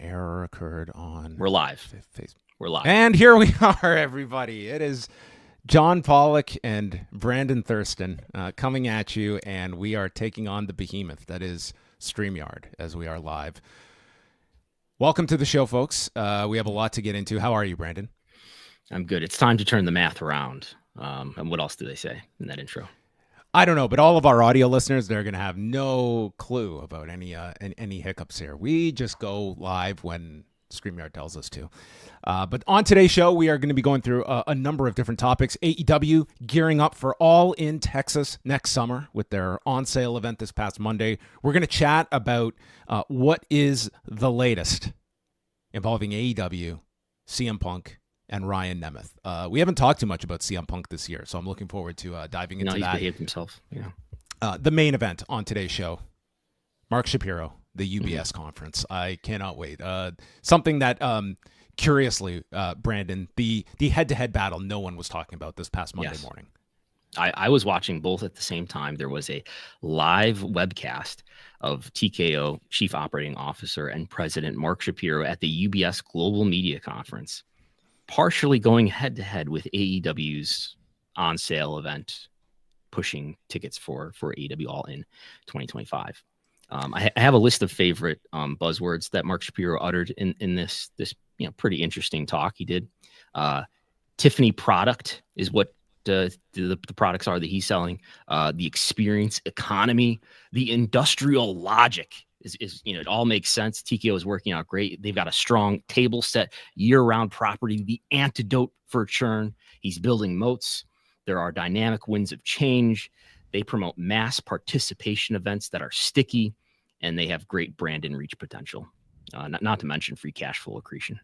error occurred on... We're live. We're live. And here we are, everybody. It is John Pollock and Brandon Thurston coming at you, and we are taking on the behemoth that is StreamYard as we are live. Welcome to the show, folks. We have a lot to get into. How are you, Brandon? I'm good. It's time to turn the math around. And what else do they say in that intro? I don't know, but all of our audio listeners, they're going to have no clue about any hiccups here. We just go live when StreamYard tells us to. But on today's show, we are going to be going through a number of different topics. AEW gearing up for All In Texas next summer with their on-sale event this past Monday. We're going to chat about what is the latest involving AEW, CM Punk, and Ryan Nemeth. We haven't talked too much about CM Punk this year, so I'm looking forward to diving into that. He's behaved himself. Yeah. The main event on today's show, Mark Shapiro, the UBS conference. I cannot wait. Something that, curiously, Brandon, the head-to-head battle no one was talking about this past Monday morning. I was watching both at the same time. There was a live webcast of TKO Chief Operating Officer and President Mark Shapiro at the UBS Global Media Conference, partially going head-to-head with AEW's on-sale event, pushing tickets for AEW All In 2025. I have a list of favorite buzzwords that Mark Shapiro uttered in this pretty interesting talk he did. Tiffany product is what the products are that he's selling. The experience economy, the industrial logic is it all makes sense. TKO is working out great. They've got a strong table set, year-round property, the antidote for churn. He's building moats. There are dynamic winds of change. They promote mass participation events that are sticky, and they have great brand and reach potential. Not to mention free cash flow accretion.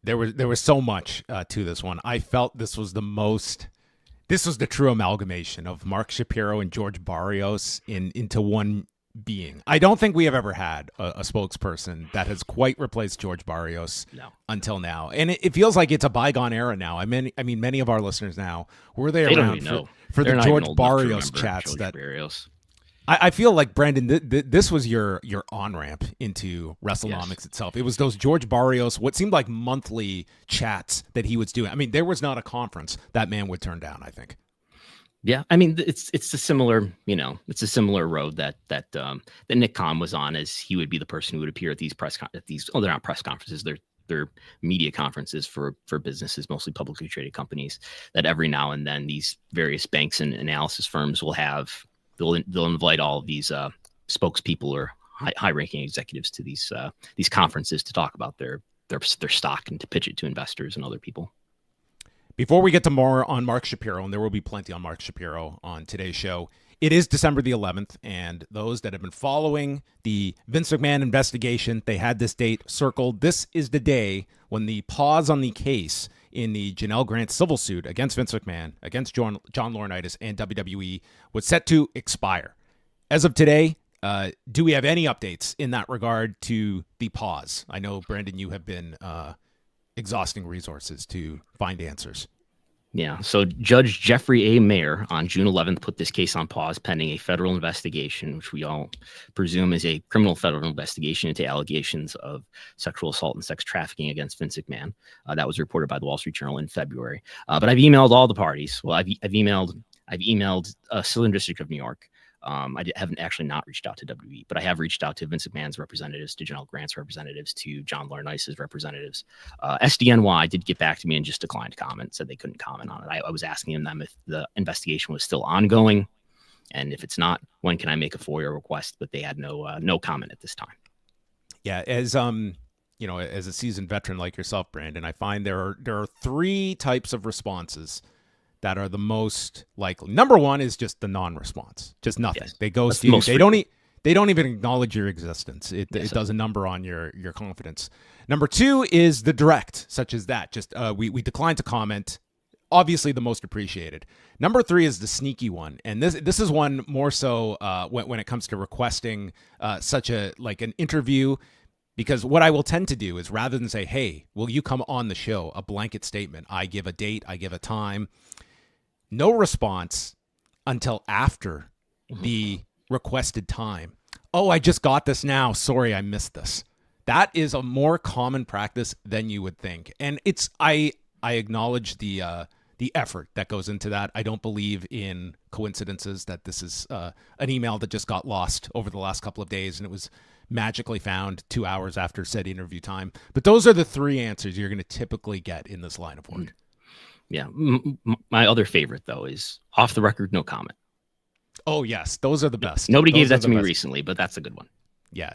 There was so much to this one. I felt this was the true amalgamation of Mark Shapiro and George Barrios into one being. I don't think we have ever had a spokesperson that has quite replaced George Barrios until now. And it feels like it's a bygone era now. I mean, many of our listeners now, were they around for the George Barrios chats? I feel like, Brandon, this was your on-ramp into Wrestlenomics itself. It was those George Barrios, what seemed like monthly chats that he was doing. I mean, there was not a conference that man would turn down, I think. Yeah, I mean, it's a similar road that Nick Khan was on, as he would be the person who would appear at these they're not press conferences, they're media conferences for businesses, mostly publicly traded companies, that every now and then these various banks and analysis firms will have. They'll invite all of these spokespeople or high-ranking executives to these conferences to talk about their stock and to pitch it to investors and other people. Before we get to more on Mark Shapiro, and there will be plenty on Mark Shapiro on today's show, it is December the 11th, and those that have been following the Vince McMahon investigation, they had this date circled. This is the day when the pause on the case in the Janelle Grant civil suit against Vince McMahon, against John Laurinaitis and WWE was set to expire. As of today, do we have any updates in that regard to the pause? I know, Brandon, you have been exhausting resources to find answers. Yeah, so Judge Jeffrey A. Mayer on June 11th put this case on pause pending a federal investigation, which we all presume is a criminal federal investigation into allegations of sexual assault and sex trafficking against Vince McMahon. That was reported by the Wall Street Journal in February. But I've emailed all the parties. Well, I've emailed Southern District of New York. I haven't actually not reached out to WWE, but I have reached out to Vince McMahon's representatives, to Janelle Grant's representatives, to John Laurinaitis' representatives. SDNY did get back to me and just declined to comment, said they couldn't comment on it. I was asking them if the investigation was still ongoing, and if it's not, when can I make a FOIA request? But they had no comment at this time. Yeah, as as a seasoned veteran like yourself, Brandon, I find there are three types of responses that are the most likely. Number one is just the non-response, just nothing. Yes. They ghost you. They don't even acknowledge your existence. It does a number on your confidence. Number two is the direct, such as that. Just we decline to comment. Obviously, the most appreciated. Number three is the sneaky one, and this is one more so when it comes to requesting such an interview. Because what I will tend to do is, rather than say, "Hey, will you come on the show?" a blanket statement. I give a date. I give a time. No response until after the requested time. Oh, I just got this now. Sorry, I missed this. that is a more common practice than you would think. And I acknowledge the effort that goes into that. I don't believe in coincidences that this is an email that just got lost over the last couple of days and it was magically found 2 hours after said interview time. But those are the three answers you're going to typically get in this line of work. Yeah. My other favorite, though, is off the record, no comment. Oh, yes. Those are the best. Nobody gave that to me recently, but that's a good one. Yeah.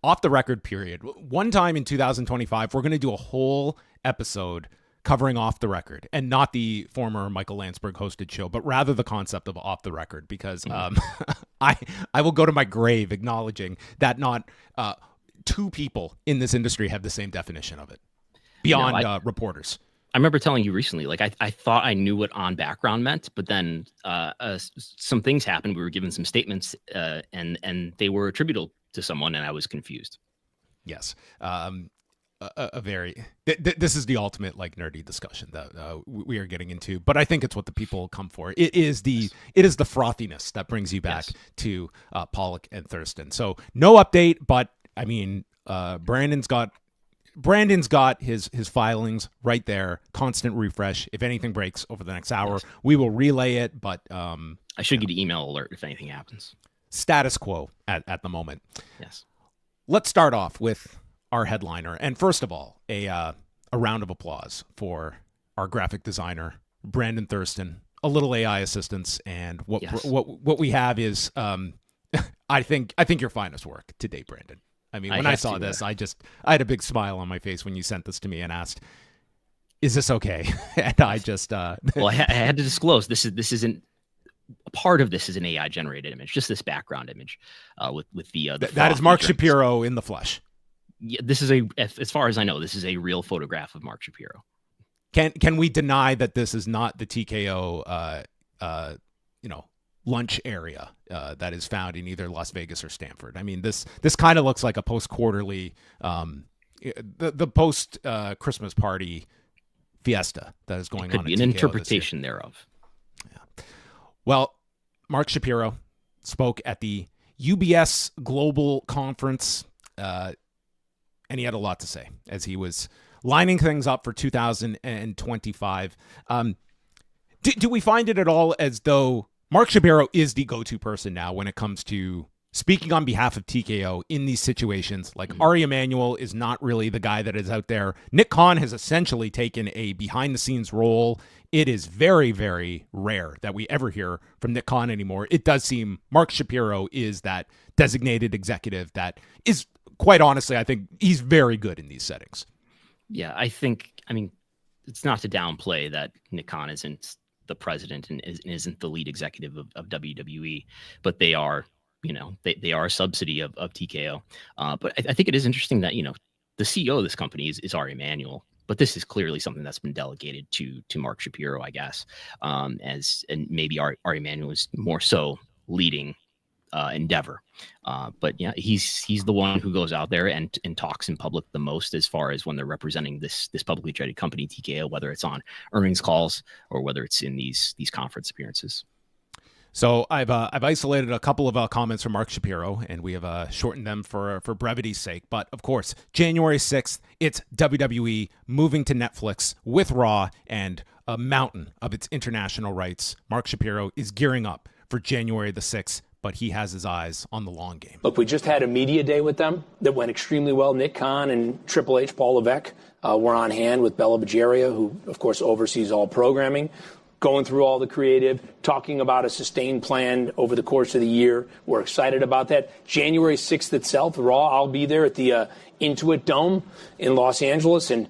Off the record, period. One time in 2025, we're going to do a whole episode covering off the record, and not the former Michael Landsberg hosted show, but rather the concept of off the record, because I will go to my grave acknowledging that not two people in this industry have the same definition of it beyond reporters. I remember telling you recently, like I thought I knew what on background meant, but then some things happened. We were given some statements and they were attributable to someone, and I was confused. Yes. This is the ultimate like nerdy discussion that we are getting into, but I think it's what the people come for. It is the frothiness that brings you back to Pollock and Thurston. So no update, but I mean, Brandon's got his filings right there. Constant refresh. If anything breaks over the next hour, we will relay it. But I should get an email alert if anything happens. Status quo at the moment. Yes. Let's start off with our headliner, and first of all, a round of applause for our graphic designer, Brandon Thurston. A little AI assistance, and what we have is, I think your finest work to date, Brandon. I mean, when I saw this, I had a big smile on my face when you sent this to me and asked, "Is this okay?" And I just well, I had to disclose this isn't a part of this is an AI generated image, just this background image with the that is Mark Shapiro in the flesh. Yeah, this is as far as I know, this is a real photograph of Mark Shapiro. Can we deny that this is not the TKO lunch area that is found in either Las Vegas or Stanford? I mean, this kind of looks like a post-quarterly, the post Christmas party fiesta that is going on. Could be an interpretation thereof. Yeah. Well, Mark Shapiro spoke at the UBS Global Conference, and he had a lot to say as he was lining things up for 2025. Do we find it at all as though Mark Shapiro is the go-to person now when it comes to speaking on behalf of TKO in these situations? Like Ari Emanuel is not really the guy that is out there. Nick Khan has essentially taken a behind-the-scenes role. It is very, very rare that we ever hear from Nick Khan anymore. It does seem Mark Shapiro is that designated executive that is, quite honestly, I think he's very good in these settings. Yeah, I mean, it's not to downplay that Nick Khan isn't the president and isn't the lead executive of WWE, but they are, they are a subsidy of TKO. But I think it is interesting that, the CEO of this company is Ari Emanuel, but this is clearly something that's been delegated to Mark Shapiro, I guess, and maybe Ari Emanuel is more so leading endeavor. But yeah, he's the one who goes out there and talks in public the most as far as when they're representing this publicly traded company, TKO, whether it's on earnings calls or whether it's in these conference appearances. So I've isolated a couple of comments from Mark Shapiro, and we have shortened them for brevity's sake. But of course, January 6th, it's WWE moving to Netflix with Raw and a mountain of its international rights. Mark Shapiro is gearing up for January the 6th, but he has his eyes on the long game. Look, we just had a media day with them that went extremely well. Nick Khan and Triple H, Paul Levesque, were on hand with Bella Bajaria, who, of course, oversees all programming, going through all the creative, talking about a sustained plan over the course of the year. We're excited about that. January 6th itself, Raw, I'll be there at the Intuit Dome in Los Angeles, and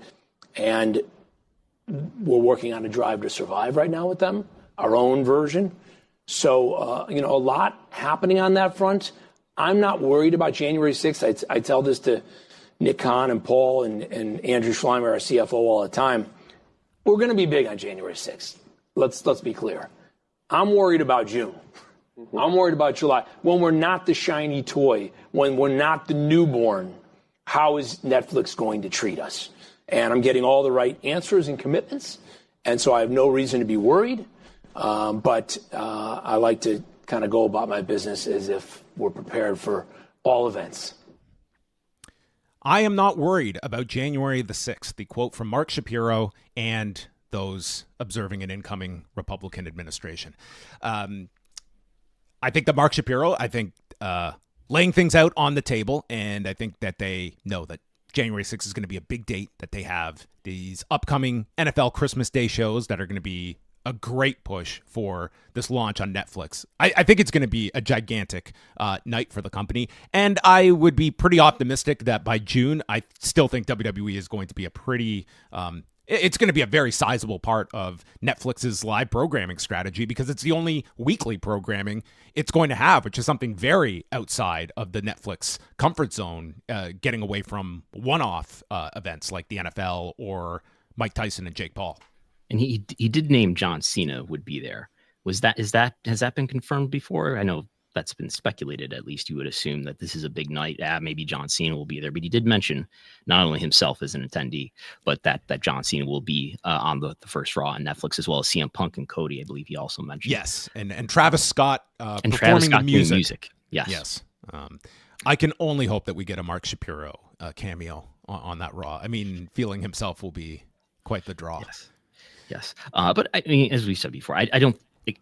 we're working on a Drive to Survive right now with them, our own version. So, a lot happening on that front. I'm not worried about January 6th. I tell this to Nick Khan and Paul and Andrew Schleimer, our CFO, all the time. We're going to be big on January 6th. Let's be clear. I'm worried about June. I'm worried about July. When we're not the shiny toy, when we're not the newborn, how is Netflix going to treat us? And I'm getting all the right answers and commitments, and so I have no reason to be worried. But I like to kind of go about my business as if we're prepared for all events. I am not worried about January the 6th, the quote from Mark Shapiro and those observing an incoming Republican administration. I think that Mark Shapiro, laying things out on the table, and I think that they know that January 6th is going to be a big date, that they have these upcoming NFL Christmas Day shows that are going to be a great push for this launch on Netflix. I think it's going to be a gigantic night for the company, and I would be pretty optimistic that by June, I still think WWE is going to be a pretty... it's going to be a very sizable part of Netflix's live programming strategy because it's the only weekly programming it's going to have, which is something very outside of the Netflix comfort zone, getting away from one-off events like the NFL or Mike Tyson and Jake Paul. And he did name John Cena would be there. Has that been confirmed before? I know that's been speculated. At least you would assume that this is a big night. Maybe John Cena will be there, but he did mention not only himself as an attendee, but that John Cena will be on the first Raw on Netflix, as well as CM Punk and Cody. I believe he also mentioned. Yes, and Travis Scott and performing Travis Scott the music. Music. Yes. I can only hope that we get a Mark Shapiro cameo on that Raw. I mean, feeling himself will be quite the draw. Yes. But I mean, as we said before, I don't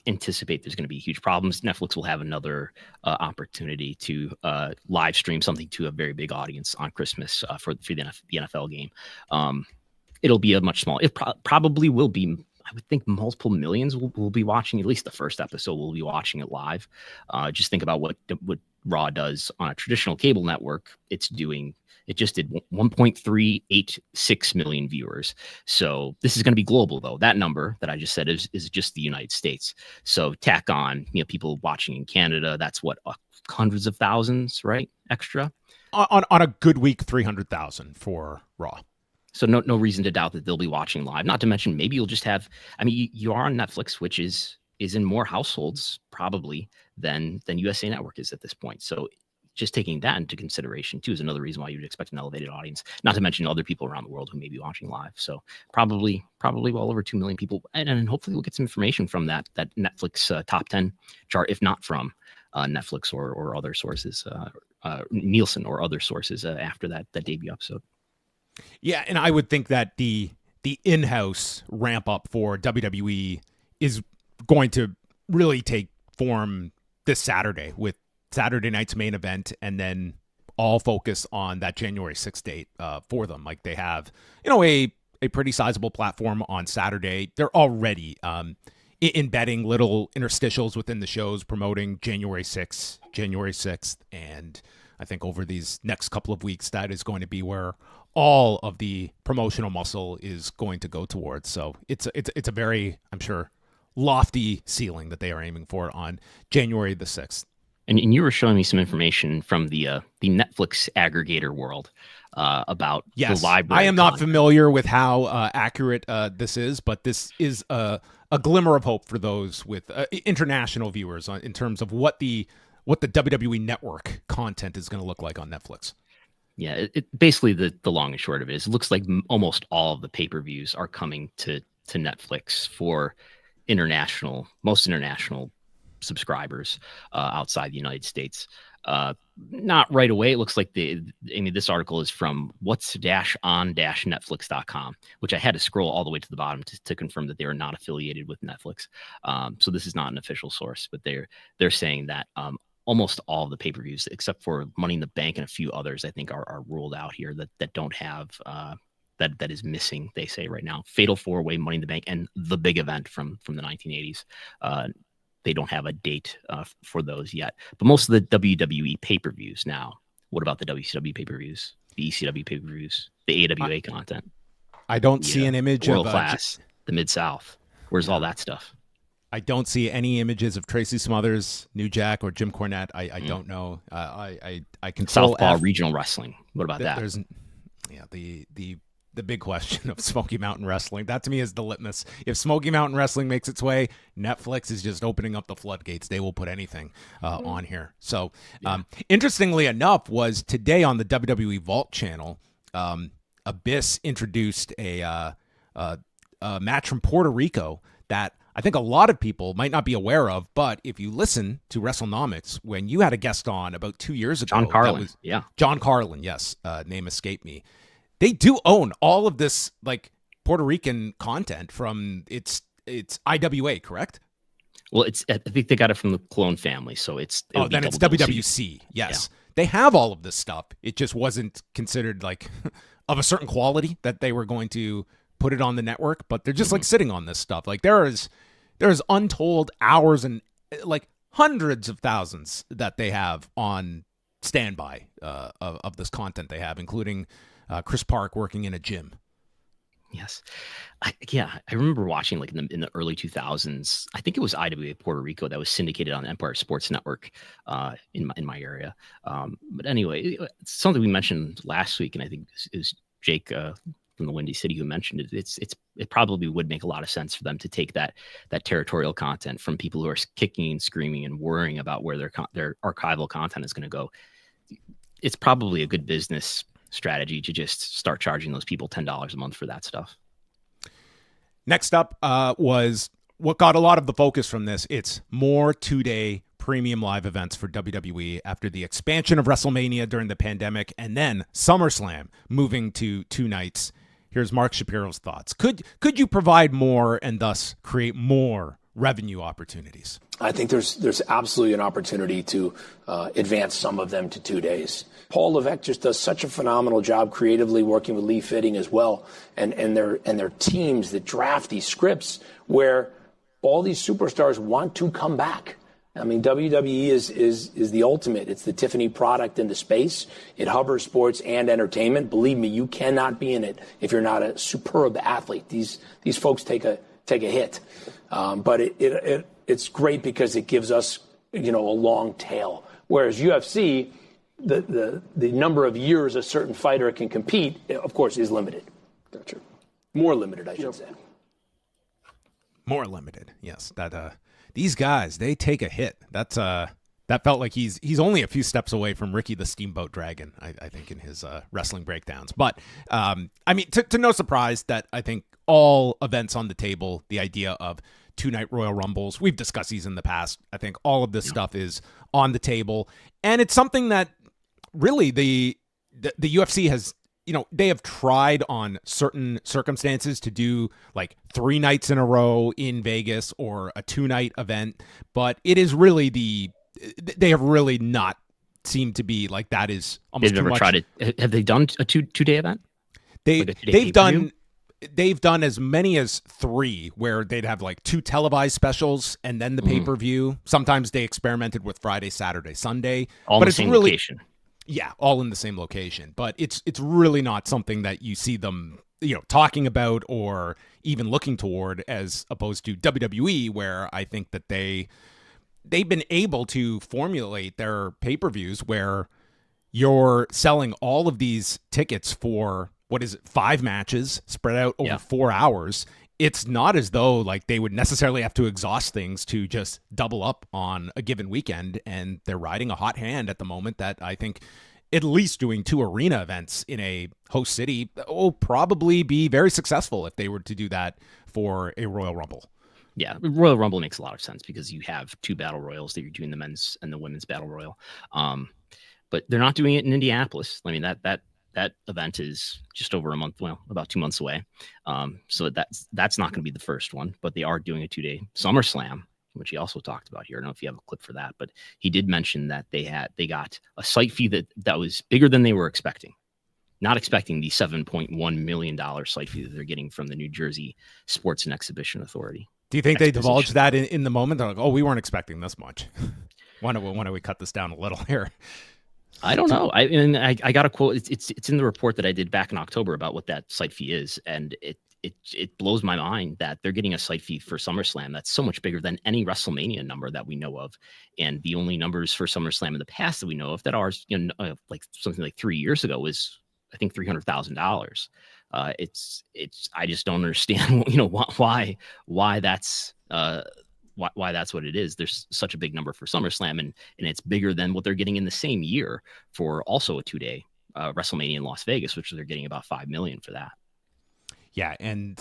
anticipate there's going to be huge problems. Netflix will have another opportunity to live stream something to a very big audience on Christmas for the NFL game. It'll be a much smaller. It probably will be. I would think multiple millions will be watching at least the first episode. We'll be watching it live. Just think about what Raw does on a traditional cable network. It just did 1.386 million viewers. So this is going to be global, though. That number that I just said is just the United States. So tack on, people watching in Canada. That's what, hundreds of thousands, right? Extra on a good week, 300,000 for Raw. So no reason to doubt that they'll be watching live. Not to mention, maybe you'll just have. I mean, you are on Netflix, which is in more households probably than USA Network is at this point. So just taking that into consideration too is another reason why you'd expect an elevated audience. Not to mention other people around the world who may be watching live. So probably well over 2 million people, and hopefully we'll get some information from that Netflix top 10 chart, if not from Netflix or other sources, Nielsen or other sources after that debut episode. Yeah, and I would think that the in-house ramp up for WWE is going to really take form this Saturday with Saturday night's main event, and then all focus on that January 6th date for them. Like they have, a pretty sizable platform on Saturday. They're already embedding little interstitials within the shows promoting January 6th. And I think over these next couple of weeks, that is going to be where all of the promotional muscle is going to go towards. So it's a very, I'm sure, lofty ceiling that they are aiming for on January the 6th. And you were showing me some information from the Netflix aggregator world about the library. I am not familiar with how accurate this is, but this is a glimmer of hope for those with international viewers in terms of what the WWE Network content is going to look like on Netflix. Yeah, it basically the long and short of it is it looks like almost all of the pay-per-views are coming to Netflix for most international subscribers outside the United States. Not right away. It looks like this article is from what's-on-netflix.com, which I had to scroll all the way to the bottom to confirm that they are not affiliated with Netflix. So this is not an official source, but they're saying that almost all of the pay-per-views, except for Money in the Bank and a few others, I think are ruled out here that don't have that is missing. They say right now, Fatal 4-Way, Money in the Bank, and the big event from the 1980s. They don't have a date for those yet. But most of the WWE pay-per-views now. What about the WCW pay-per-views, the ECW pay-per-views, the AWA content? I don't see an image World of Class, the Mid-South. Where's all that stuff? I don't see any images of Tracy Smothers, New Jack, or Jim Cornette. I don't know. I control Southpaw Regional Wrestling. What about that? There's the big question of Smoky Mountain Wrestling. That to me is the litmus. If Smoky Mountain Wrestling makes its way, Netflix is just opening up the floodgates. They will put anything on here. So interestingly enough, was today on the WWE Vault channel, Abyss introduced a match from Puerto Rico that I think a lot of people might not be aware of, but if you listen to Wrestlenomics, when you had a guest on about 2 years ago, John Carlin, yeah. John Carlin, yes, name escaped me. They do own all of this like Puerto Rican content from it's IWA, correct? Well, I think they got it from the Clone family, so it's WWC. Yes, yeah. They have all of this stuff. It just wasn't considered like of a certain quality that they were going to put it on the network, but they're just like sitting on this stuff. Like there's untold hours and like hundreds of thousands that they have on standby of this content they have, including Chris Park working in a gym. Yes. I remember watching like in the early 2000s. I think it was IWA Puerto Rico that was syndicated on Empire Sports Network in my area. But anyway, it's something we mentioned last week, and I think it was Jake from the Windy City who mentioned it. It probably would make a lot of sense for them to take that territorial content from people who are kicking and screaming and worrying about where their archival content is going to go. It's probably a good business strategy to just start charging those people $10 a month for that stuff. Next up was what got a lot of the focus from this. It's more 2-day premium live events for WWE after the expansion of WrestleMania during the pandemic, and then SummerSlam moving to 2 nights. Here's Mark Shapiro's thoughts. Could you provide more and thus create more revenue opportunities? I think there's absolutely an opportunity to advance some of them to 2 days. Paul Levesque just does such a phenomenal job creatively working with Lee Fitting as well, and their teams that draft these scripts where all these superstars want to come back. I mean, WWE is the ultimate. It's the Tiffany product in the space. It hovers sports and entertainment. Believe me, you cannot be in it if you're not a superb athlete. These folks take a hit, but it's great because it gives us a long tail. Whereas UFC, the number of years a certain fighter can compete, of course, is limited. That's true. More limited, I should say. More limited, yes. That these guys, they take a hit. That felt like he's only a few steps away from Ricky the Steamboat Dragon, I think, in his wrestling breakdowns. But I mean, to no surprise that I think all events on the table, the idea of 2-night Royal Rumbles, we've discussed these in the past. I think all of this stuff is on the table, and it's something that really the UFC has, they have tried on certain circumstances to do like 3 nights in a row in Vegas or a 2-night event, but it is really they have really not seemed to be like that is almost too much. Tried it. Have they done a two-day event? They've done as many as 3 where they'd have like 2 televised specials and then the pay-per-view. Sometimes they experimented with Friday, Saturday, Sunday. All in the same location. Yeah, all in the same location. But it's really not something that you see them, talking about or even looking toward, as opposed to WWE, where I think that they've been able to formulate their pay-per-views where you're selling all of these tickets for, 5 matches spread out over 4 hours. It's not as though like they would necessarily have to exhaust things to just double up on a given weekend, and they're riding a hot hand at the moment that I think at least doing 2 arena events in a host city will probably be very successful if they were to do that for a Royal Rumble. Yeah, Royal Rumble makes a lot of sense because you have 2 battle royals that you're doing, the men's and the women's battle royal. But they're not doing it in Indianapolis. I mean, that event is just over a month, about 2 months away. So that's not going to be the first one, but they are doing a 2-day SummerSlam, which he also talked about here. I don't know if you have a clip for that, but he did mention that they got a site fee that was bigger than they were expecting. Not expecting the $7.1 million site fee that they're getting from the New Jersey Sports and Exhibition Authority. Do you think they divulged that in the moment? They're like, oh, we weren't expecting this much. Why don't we cut this down a little here? I don't know. I got a quote. It's in the report that I did back in October about what that site fee is, and it blows my mind that they're getting a site fee for SummerSlam that's so much bigger than any WrestleMania number that we know of, and the only numbers for SummerSlam in the past that we know of that are like something like 3 years ago was I think $300,000. It's I just don't understand why that's why that's what it is. There's such a big number for SummerSlam, and it's bigger than what they're getting in the same year for also a 2-day WrestleMania in Las Vegas, which they're getting about $5 million for that. Yeah, and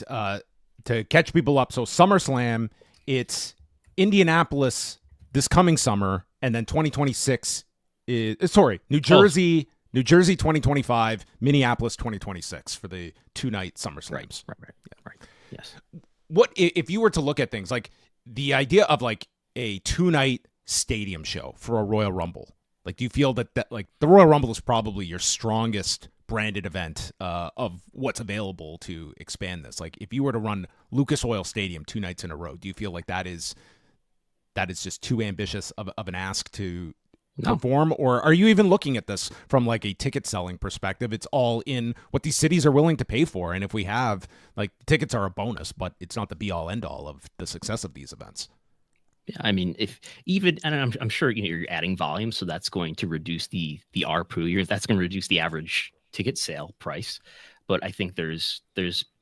to catch people up, so SummerSlam it's Indianapolis this coming summer, and then 2026 is New Jersey 2025, Minneapolis 2026 for the 2-night SummerSlams. Right. Yes. What if you were to look at things like the idea of like a 2-night stadium show for a Royal Rumble? Like, do you feel that like the Royal Rumble is probably your strongest branded event of what's available to expand this? Like, if you were to run Lucas Oil Stadium 2 nights in a row, do you feel like that is just too ambitious of an ask to perform? Or are you even looking at this from like a ticket selling perspective? It's all in what these cities are willing to pay for. And if we have, like, tickets are a bonus, but it's not the be all end all of the success of these events. Yeah, I mean, I'm sure you're adding volume, so that's going to reduce the ARPU. That's going to reduce the average ticket sale price. But I think there's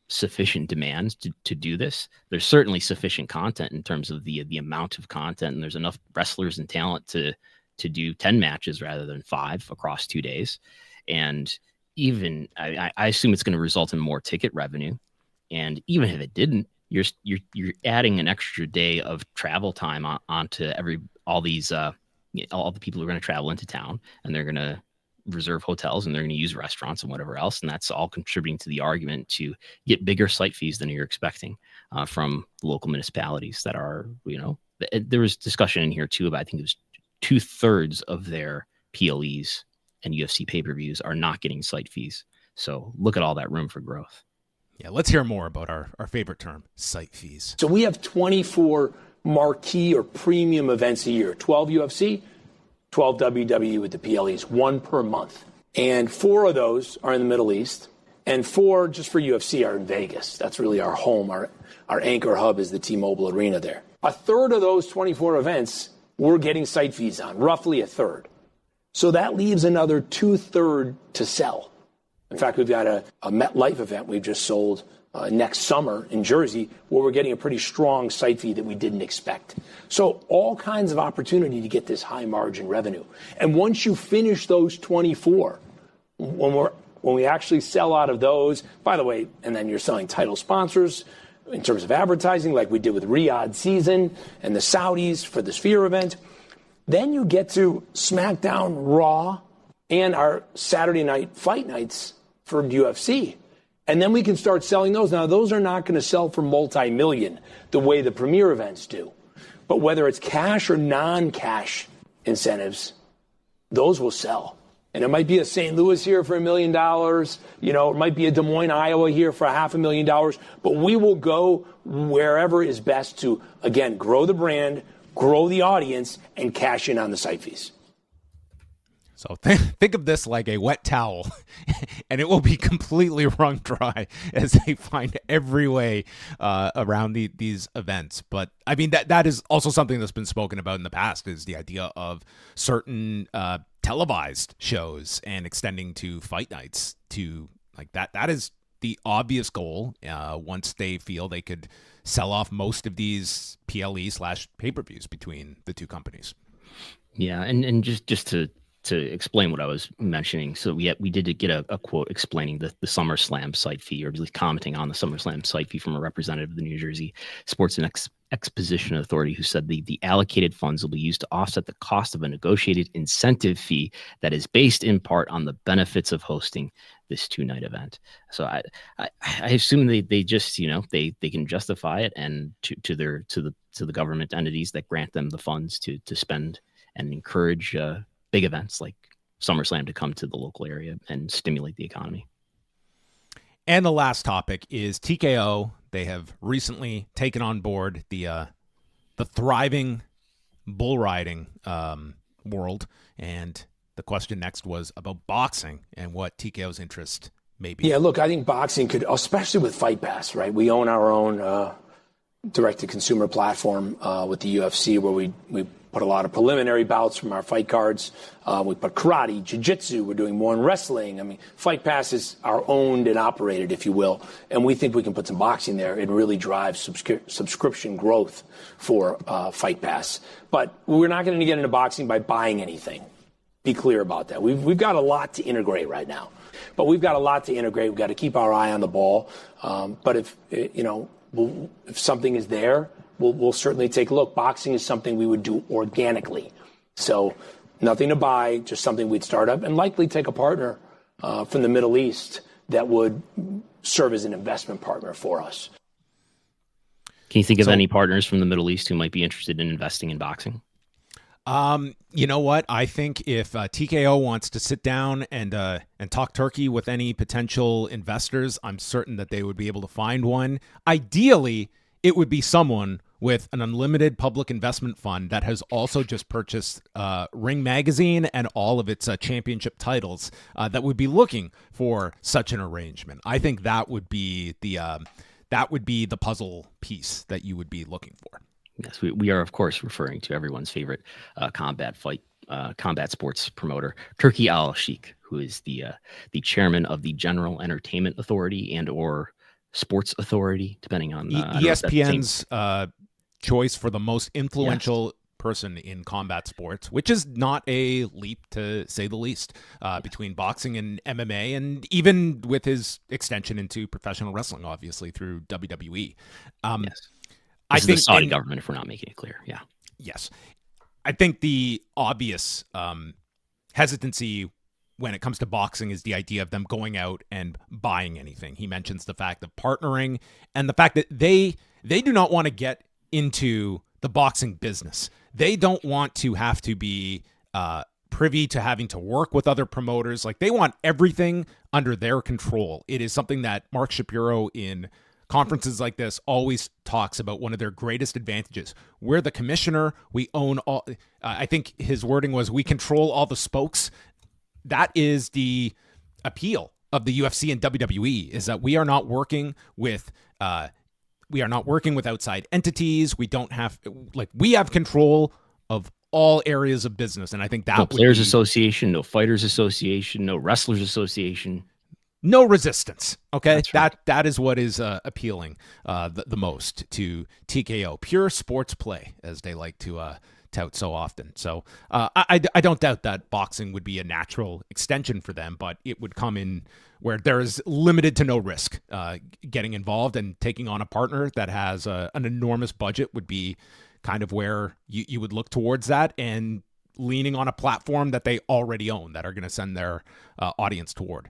sufficient demand to do this. There's certainly sufficient content in terms of the amount of content, and there's enough wrestlers and talent to do 10 matches rather than 5 across 2 days. And even I assume it's going to result in more ticket revenue. And even if it didn't, you're adding an extra day of travel time onto all the people who are going to travel into town, and they're going to reserve hotels and they're going to use restaurants and whatever else. And that's all contributing to the argument to get bigger site fees than you're expecting from local municipalities that are, there was discussion in here too about, I think it was 2/3 of their PLEs and UFC pay-per-views are not getting site fees. So look at all that room for growth. Yeah, let's hear more about our favorite term, site fees. So we have 24 marquee or premium events a year, 12 UFC, 12 WWE with the PLEs, 1 per month. And 4 of those are in the Middle East, and 4 just for UFC are in Vegas. That's really our home. Our anchor hub is the T-Mobile Arena there. 1/3 of those 24 events we're getting site fees on, roughly 1/3. So that leaves another 2/3 to sell. In fact, we've got a MetLife event we've just sold next summer in Jersey, where we're getting a pretty strong site fee that we didn't expect. So all kinds of opportunity to get this high margin revenue. And once you finish those 24, when we actually sell out of those, by the way, and then you're selling title sponsors in terms of advertising, like we did with Riyadh Season and the Saudis for the Sphere event, then you get to SmackDown, Raw, and our Saturday night fight nights for UFC. And then we can start selling those. Now, those are not going to sell for multi-million the way the premier events do. But whether it's cash or non-cash incentives, those will sell. And it might be a St. Louis here for $1 million. It might be a Des Moines, Iowa here for $500,000. But we will go wherever is best to, again, grow the brand, grow the audience, and cash in on the site fees. So think of this like a wet towel, and it will be completely wrung dry as they find every way around these events. But I mean, that is also something that's been spoken about in the past, is the idea of certain televised shows and extending to fight nights to like that. That is the obvious goal once they feel they could sell off most of these PLE/pay-per-views between the two companies. Yeah, and just to explain what I was mentioning. So we did get a quote explaining the SummerSlam site fee, or at least commenting on the SummerSlam site fee, from a representative of the New Jersey Sports and Exposition Authority, who said the allocated funds will be used to offset the cost of a negotiated incentive fee that is based in part on the benefits of hosting this 2-night event. So I assume they just, they can justify it, and to the government entities that grant them the funds to spend and encourage big events like SummerSlam to come to the local area and stimulate the economy. And the last topic is TKO. They have recently taken on board the thriving bull riding world, and the question next was about boxing and what TKO's interest may be. Yeah, look, I think boxing could, especially with Fight Pass, right? We own our own direct-to-consumer platform with the UFC, where we put a lot of preliminary bouts from our fight cards. We put karate, jiu-jitsu. We're doing more in wrestling. I mean, Fight Pass is our owned and operated, if you will. And we think we can put some boxing there and really drive subscription growth for Fight Pass. But we're not going to get into boxing by buying anything. Be clear about that. We've got a lot to integrate right now. But we've got a lot to integrate. We've got to keep our eye on the ball. But if something is there we'll certainly take a look. Boxing is something we would do organically. So nothing to buy, just something we'd start up and likely take a partner from the Middle East that would serve as an investment partner for us. Can you think of any partners from the Middle East who might be interested in investing in boxing? You know what? I think if TKO wants to sit down and talk turkey with any potential investors, I'm certain that they would be able to find one. Ideally, it would be someone with an unlimited public investment fund that has also just purchased Ring Magazine and all of its championship titles that would be looking for such an arrangement. I think that would be the puzzle piece that you would be looking for. Yes, we are, of course, referring to everyone's favorite combat sports promoter, Turki Al-Sheikh, who is the chairman of the General Entertainment Authority and or Sports Authority, depending on ESPN's choice for the most influential person in combat sports, which is not a leap to say the least, between boxing and MMA, and even with his extension into professional wrestling, obviously through WWE. Yes. I think the Saudi government, if we're not making it clear. Yeah. Yes. I think the obvious hesitancy when it comes to boxing is the idea of them going out and buying anything. He mentions the fact of partnering and the fact that they do not want to get into the boxing business. They don't want to have to be privy to having to work with other promoters. Like, they want everything under their control. It is something that Mark Shapiro in conferences like this always talks about. One of their greatest advantages: we're the commissioner, we own all. I think his wording was, we control all the spokes. That is the appeal of the UFC and WWE, is that we are not working with outside entities. We don't have, we have control of all areas of business. And I think that no players association, no fighters association, no wrestlers association. No resistance. Okay. Right. That is what is appealing the most to TKO. Pure sports play, as they like to tout so often. So I don't doubt that boxing would be a natural extension for them, but it would come in where there is limited to no risk. Getting involved and taking on a partner that has an enormous budget would be kind of where you would look towards that, and leaning on a platform that they already own, that are going to send their audience toward.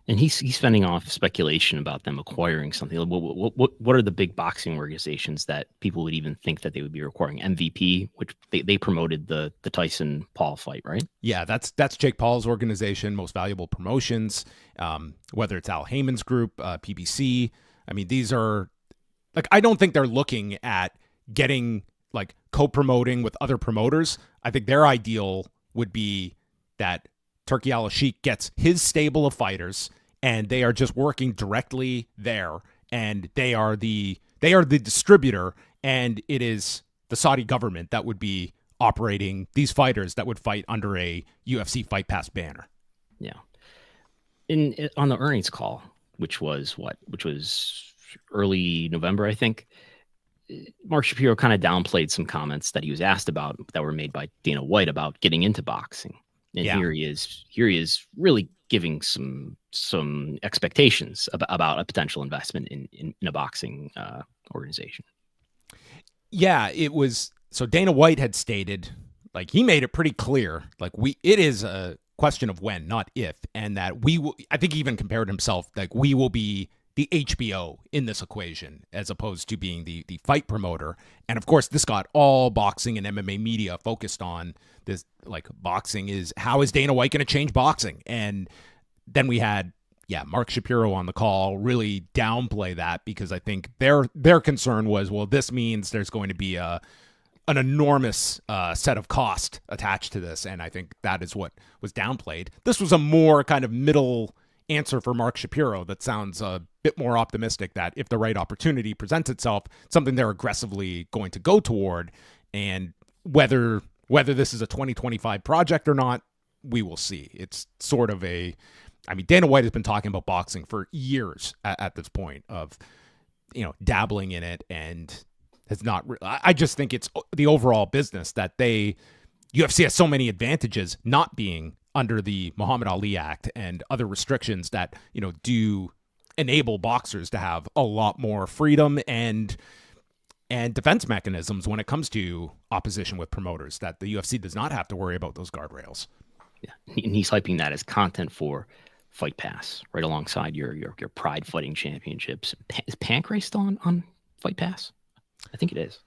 And he's spending off speculation about them acquiring something. What are the big boxing organizations that people would even think that they would be acquiring? MVP, which they promoted the Tyson Paul fight, right? Yeah, that's Jake Paul's organization, Most Valuable Promotions. Whether it's Al Heyman's group, PBC. I mean, these are, I don't think they're looking at getting co-promoting with other promoters. I think their ideal would be that Turki Al-Sheikh gets his stable of fighters, and they are just working directly there, and they are the distributor, and it is the Saudi government that would be operating these fighters that would fight under a UFC Fight Pass banner. Yeah. On the earnings call, which was early November, I think, Mark Shapiro kind of downplayed some comments that he was asked about that were made by Dana White about getting into boxing. And here he is really giving some expectations about a potential investment in a boxing organization. Yeah, it was. So Dana White had stated, he made it pretty clear, it is a question of when, not if, and that I think he even compared himself, we will be the HBO in this equation, as opposed to being the fight promoter. And of course, this got all boxing and MMA media focused on this, boxing is, how is Dana White going to change boxing? And then we had, Mark Shapiro on the call really downplay that, because I think their concern was, well, this means there's going to be an enormous set of cost attached to this. And I think that is what was downplayed. This was a more kind of middle answer for Mark Shapiro that sounds a bit more optimistic, that if the right opportunity presents itself, something they're aggressively going to go toward. And whether this is a 2025 project or not, we will see. It's sort of Dana White has been talking about boxing for years at this point, of, dabbling in it, and has not. I just think it's the overall business that UFC has so many advantages not being under the Muhammad Ali Act and other restrictions that, do enable boxers to have a lot more freedom and and defense mechanisms when it comes to opposition with promoters, that the UFC does not have to worry about those guardrails. Yeah, and he's hyping that as content for Fight Pass, right alongside your Pride Fighting Championships. Is Pancrase still on Fight Pass? I think it is.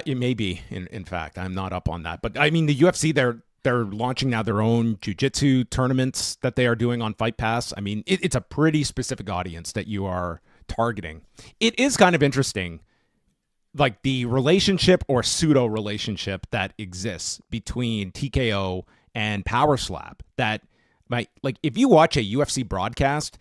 It may be. In fact, I'm not up on that. But I mean, the UFC, they're launching now their own jiu-jitsu tournaments that they are doing on Fight Pass. I mean, it's a pretty specific audience that you are targeting. It is kind of interesting, like the relationship or pseudo relationship that exists between TKO and Power Slap. That might, like, if you watch a UFC broadcast,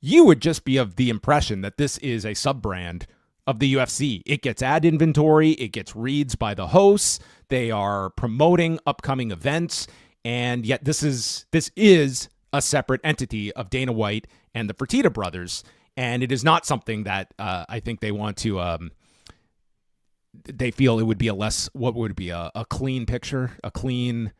you would just be of the impression that this is a sub brand of the UFC. It gets ad inventory, it gets reads by the hosts, they are promoting upcoming events, and yet this is a separate entity of Dana White and the Fertitta brothers, and it is not something that I think they want to they feel it would be a clean picture, a clean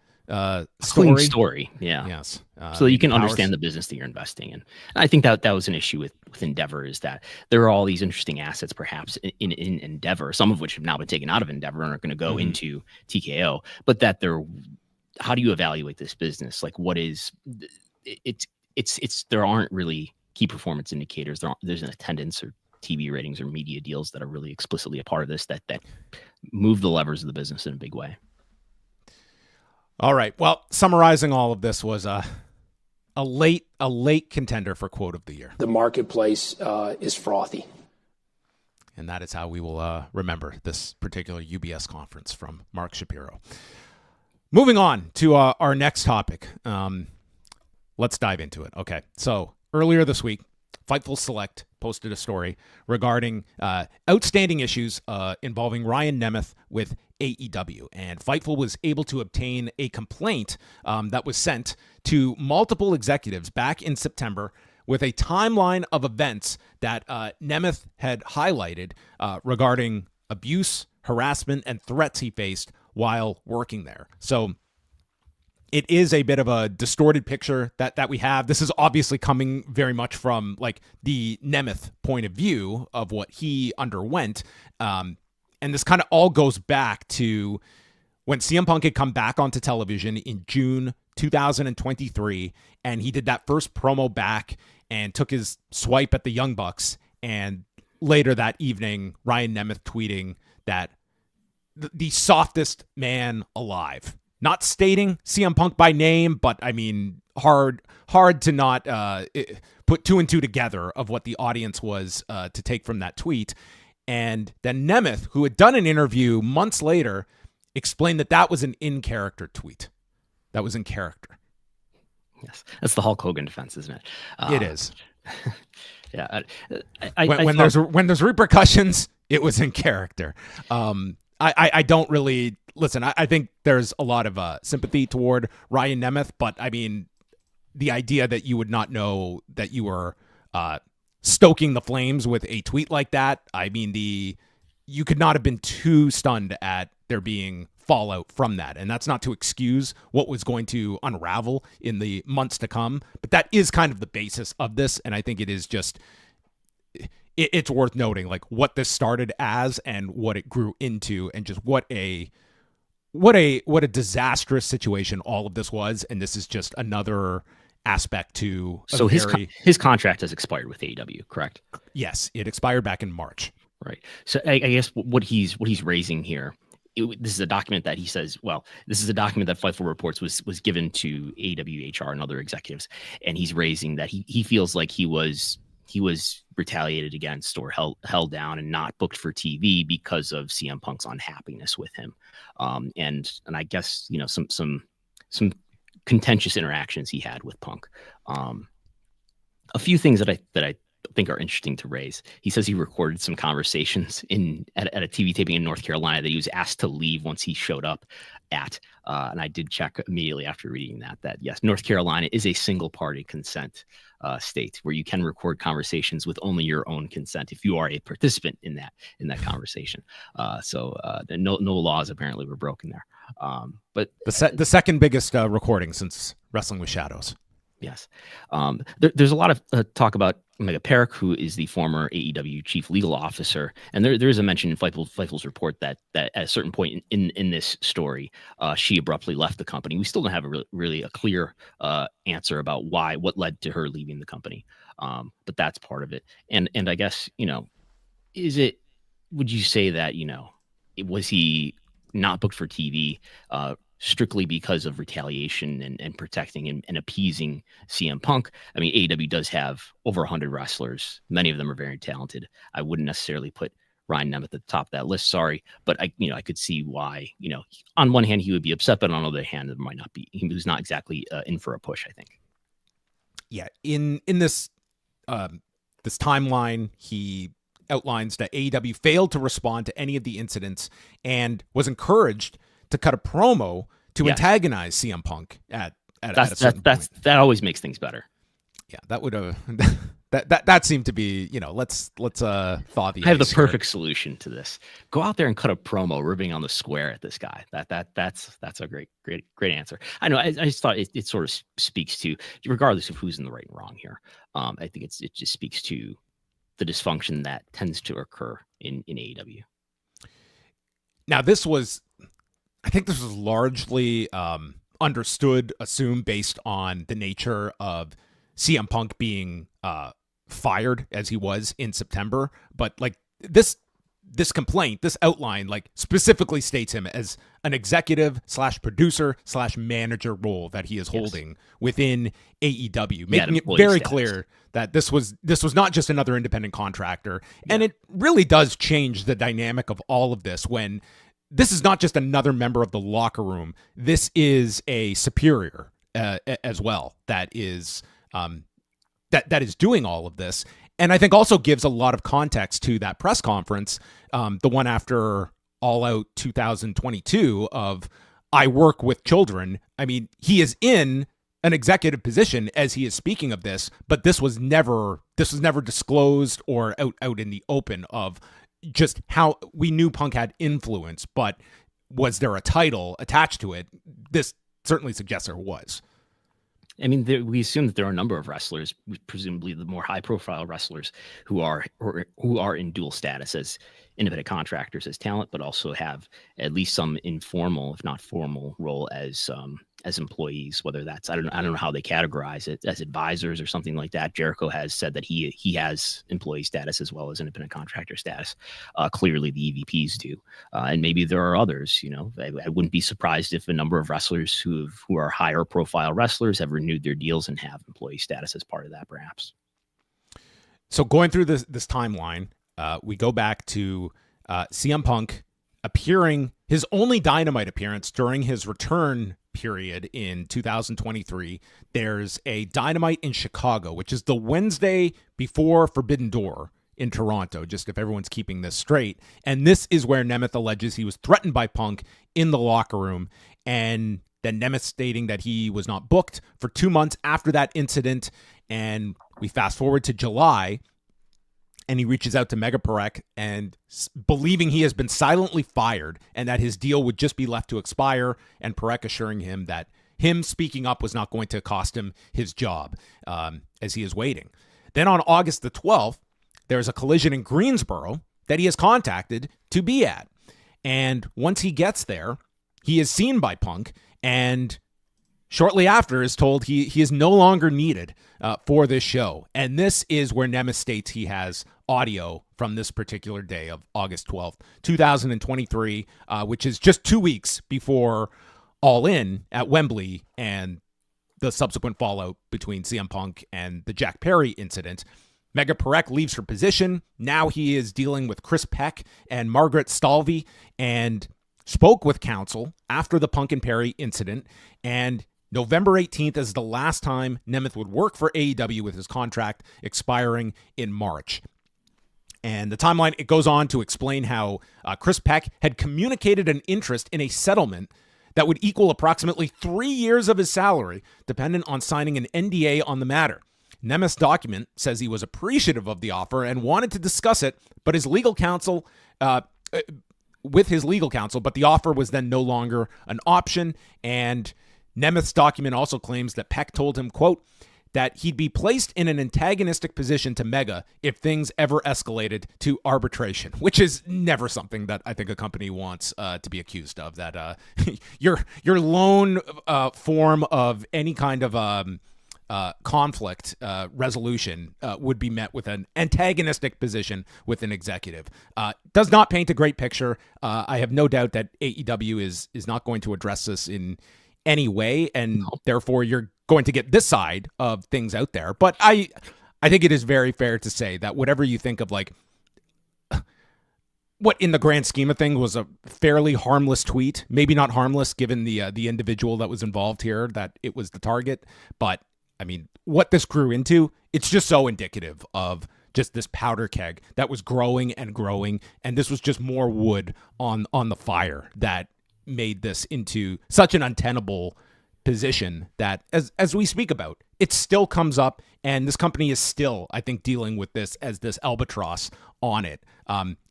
story. Yeah. Yes. So that you can understand the business that you're investing in. And I think that was an issue with Endeavor, is that there are all these interesting assets perhaps in Endeavor, some of which have now been taken out of Endeavor and are going to go into TKO, but that how do you evaluate this business? Like, what is there aren't really key performance indicators. There's an attendance or TV ratings or media deals that are really explicitly a part of this that move the levers of the business in a big way. All right. Well, summarizing all of this was a late contender for quote of the year. The marketplace is frothy. And that is how we will remember this particular UBS conference from Mark Shapiro. Moving on to our next topic. Let's dive into it. Okay. So earlier this week, Fightful Select posted a story regarding outstanding issues involving Ryan Nemeth with AEW. And Fightful was able to obtain a complaint that was sent to multiple executives back in September with a timeline of events that Nemeth had highlighted regarding abuse, harassment, and threats he faced while working there. So it is a bit of a distorted picture that we have. This is obviously coming very much from like the Nemeth point of view of what he underwent. And this kind of all goes back to when CM Punk had come back onto television in June 2023, and he did that first promo back and took his swipe at the Young Bucks. And later that evening, Ryan Nemeth tweeting that the softest man alive. Not stating CM Punk by name, but I mean, hard to not put two and two together of what the audience was to take from that tweet. And then Nemeth, who had done an interview months later, explained that was an in-character tweet. That was in character. Yes, that's the Hulk Hogan defense, isn't it? It is. Yeah. When there's repercussions, it was in character. I don't really listen. I think there's a lot of sympathy toward Ryan Nemeth, but I mean, the idea that you would not know that you were stoking the flames with a tweet like that. I mean, you could not have been too stunned at there being fallout from that. And that's not to excuse what was going to unravel in the months to come, but that is kind of the basis of this. And I think it is just, it's worth noting like what this started as and what it grew into, and just what a disastrous situation all of this was. And this is just another aspect to his contract has expired with AEW, correct? Yes, it expired back in March. Right. So I guess what he's raising here, this is a document that he says, this is a document that Fightful reports was given to AEW HR and other executives, and he's raising that he feels like he was retaliated against or held down and not booked for TV because of CM Punk's unhappiness with him, and I guess some contentious interactions he had with Punk. A few things that I think are interesting to raise. He says he recorded some conversations at a TV taping in North Carolina that he was asked to leave once he showed up at. And I did check immediately after reading that yes, North Carolina is a single party consent state where you can record conversations with only your own consent if you are a participant in that conversation. So no laws apparently were broken there. But the second biggest recording since Wrestling with Shadows. Yes. There's a lot of talk about Omega Perrick, who is the former AEW chief legal officer. And there is a mention in Fightful's report that at a certain point in this story, she abruptly left the company. We still don't have really a clear answer about what led to her leaving the company. But that's part of it. And I guess, would you say that, was he not booked for TV strictly because of retaliation and protecting and appeasing CM Punk? I mean, AEW does have over 100 wrestlers. Many of them are very talented. I wouldn't necessarily put Ryan Nemeth at the top of that list. Sorry. But I could see why, on one hand he would be upset, but on the other hand, there might not be. He was not exactly in for a push, I think. Yeah. In this, this timeline, he outlines that AEW failed to respond to any of the incidents and was encouraged to cut a promo to antagonize CM Punk at a certain point. That always makes things better. Yeah, that would have that seemed to be, let's thaw the I have the ice perfect here. solution to this. Go out there and cut a promo ribbing on the square at this guy. That's a great answer. I know. I just thought it sort of speaks to, regardless of who's in the right and wrong here. I think it just speaks to the dysfunction that tends to occur in AEW. Now, I think this was largely understood, assumed based on the nature of CM Punk being fired as he was in September. But like this complaint, this outline, like specifically states him as an executive / producer / manager role that he is holding within AEW, making it very clear that this was not just another independent contractor. Yeah. And it really does change the dynamic of all of this when this is not just another member of the locker room. This is a superior as well that is that is doing all of this. And I think also gives a lot of context to that press conference, the one after All Out 2022 of I work with children. I mean, he is in an executive position as he is speaking of this, but this was never disclosed or out in the open of just how we knew Punk had influence, but was there a title attached to it? This certainly suggests there was. I mean, we assume that there are a number of wrestlers, presumably the more high-profile wrestlers, who are in dual status as independent contractors, as talent, but also have at least some informal, if not formal, role as employees. Whether that's I don't know how they categorize it, as advisors or something like that. Jericho has said that he has employee status as well as independent contractor status. Clearly, the EVPs do, and maybe there are others. I wouldn't be surprised if a number of wrestlers who are higher profile wrestlers have renewed their deals and have employee status as part of that, perhaps. So going through this timeline, we go back to CM Punk appearing, his only Dynamite appearance during his return period in 2023. There's a Dynamite in Chicago, which is the Wednesday before Forbidden Door in Toronto, just if everyone's keeping this straight. And this is where Nemeth alleges he was threatened by Punk in the locker room, and then Nemeth stating that he was not booked for 2 months after that incident. And we fast forward to July, and he reaches out to Mega Perek and believing he has been silently fired and that his deal would just be left to expire, and Perek assuring him that him speaking up was not going to cost him his job as he is waiting. Then on August the 12th, there's a collision in Greensboro that he is contacted to be at. And once he gets there, he is seen by Punk, and shortly after is told he is no longer needed for this show. And this is where Nemeth states he has audio from this particular day of August 12th, 2023, which is just 2 weeks before All In at Wembley and the subsequent fallout between CM Punk and the Jack Perry incident. Mega Perek leaves her position. Now he is dealing with Chris Peck and Margaret Stalvey, and spoke with counsel after the Punk and Perry incident. And November 18th is the last time Nemeth would work for AEW, with his contract expiring in March. And the timeline, it goes on to explain how Chris Peck had communicated an interest in a settlement that would equal approximately 3 years of his salary, dependent on signing an NDA on the matter. Nemeth's document says he was appreciative of the offer and wanted to discuss it, but his legal counsel, but the offer was then no longer an option. And Nemeth's document also claims that Peck told him, quote, that he'd be placed in an antagonistic position to Mega if things ever escalated to arbitration, which is never something that I think a company wants to be accused of. That your lone form of any kind of conflict resolution would be met with an antagonistic position with an executive. Does not paint a great picture. I have no doubt that AEW is not going to address this in any way, and therefore you're going to get this side of things out there. But I think it is very fair to say that whatever you think of, like, what in the grand scheme of things was a fairly harmless tweet, maybe not harmless given the individual that was involved here, that it was the target, but I mean, what this grew into, it's just so indicative of just this powder keg that was growing and growing, and this was just more wood on the fire that made this into such an untenable position that, as we speak about, it still comes up, and this company is still, I think, dealing with this as this albatross on it,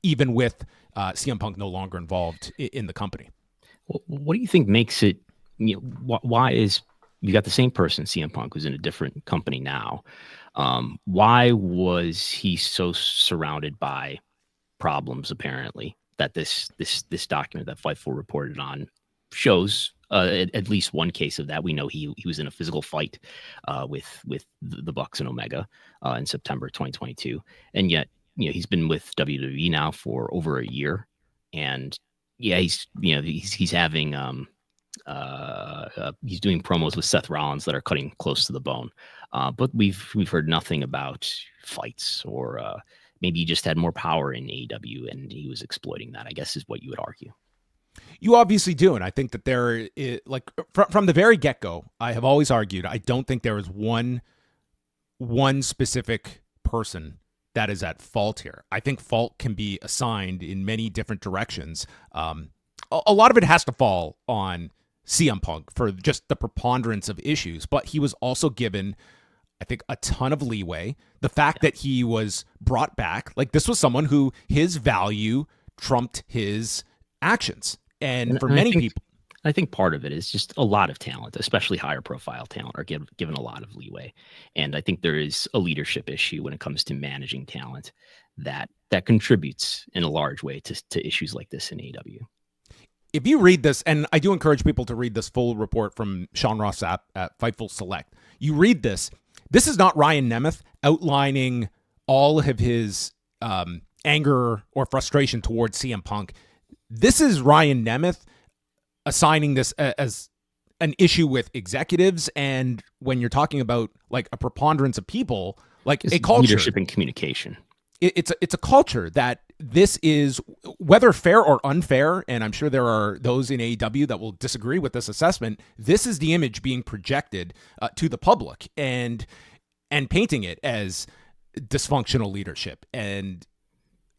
even with CM Punk no longer involved in the company. What do you think makes it, why is, you got the same person, CM Punk, who's in a different company now. Why was he so surrounded by problems, apparently, that this document that Fightful reported on shows at least one case of that? We know he was in a physical fight with the Bucks and Omega in September 2022, and yet he's been with WWE now for over a year, and he's having he's doing promos with Seth Rollins that are cutting close to the bone, but we've heard nothing about fights, or maybe he just had more power in AEW and he was exploiting that, I guess, is what you would argue. You obviously do, and I think that there is, like, from the very get-go, I have always argued, I don't think there is one specific person that is at fault here. I think fault can be assigned in many different directions. A lot of it has to fall on CM Punk for just the preponderance of issues, but he was also given, I think, a ton of leeway. The fact that he was brought back, like, this was someone who his value trumped his actions. And for many people, I think part of it is just a lot of talent, especially higher profile talent, are given a lot of leeway. And I think there is a leadership issue when it comes to managing talent that contributes in a large way to issues like this in AEW. If you read this, and I do encourage people to read this full report from Sean Ross Sapp at Fightful Select, you read this. This is not Ryan Nemeth outlining all of his anger or frustration towards CM Punk. This is Ryan Nemeth assigning this as an issue with executives, and when you're talking about, like, a preponderance of people, like, it's a culture, leadership and communication. It's a culture that this is, whether fair or unfair, and I'm sure there are those in AEW that will disagree with this assessment, this is the image being projected to the public and painting it as dysfunctional leadership. And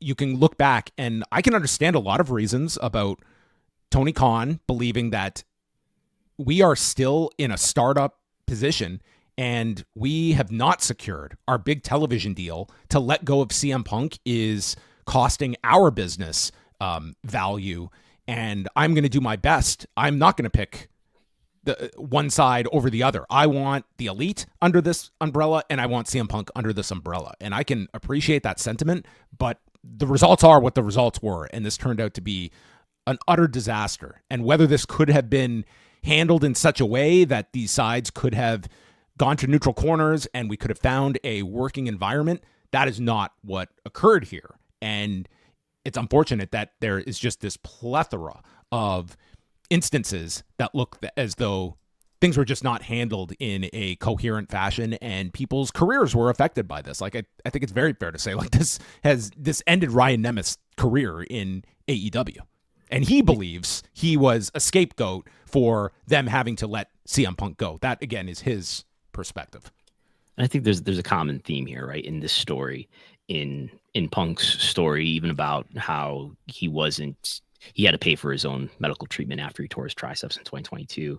you can look back, and I can understand a lot of reasons about Tony Khan believing that we are still in a startup position and we have not secured our big television deal. To let go of CM Punk is costing our business value, and I'm going to do my best. I'm not going to pick the one side over the other. I want the elite under this umbrella, and I want CM Punk under this umbrella. And I can appreciate that sentiment, but the results are what the results were, and this turned out to be an utter disaster. And whether this could have been handled in such a way that these sides could have gone to neutral corners and we could have found a working environment, that is not what occurred here. And it's unfortunate that there is just this plethora of instances that look as though things were just not handled in a coherent fashion, and people's careers were affected by this. Like, I think it's very fair to say, like, this ended Ryan Nemeth's career in AEW. And he believes he was a scapegoat for them having to let CM Punk go. That, again, is his perspective. And I think there's a common theme here, right, in this story, in Punk's story, even about how he had to pay for his own medical treatment after he tore his triceps in 2022.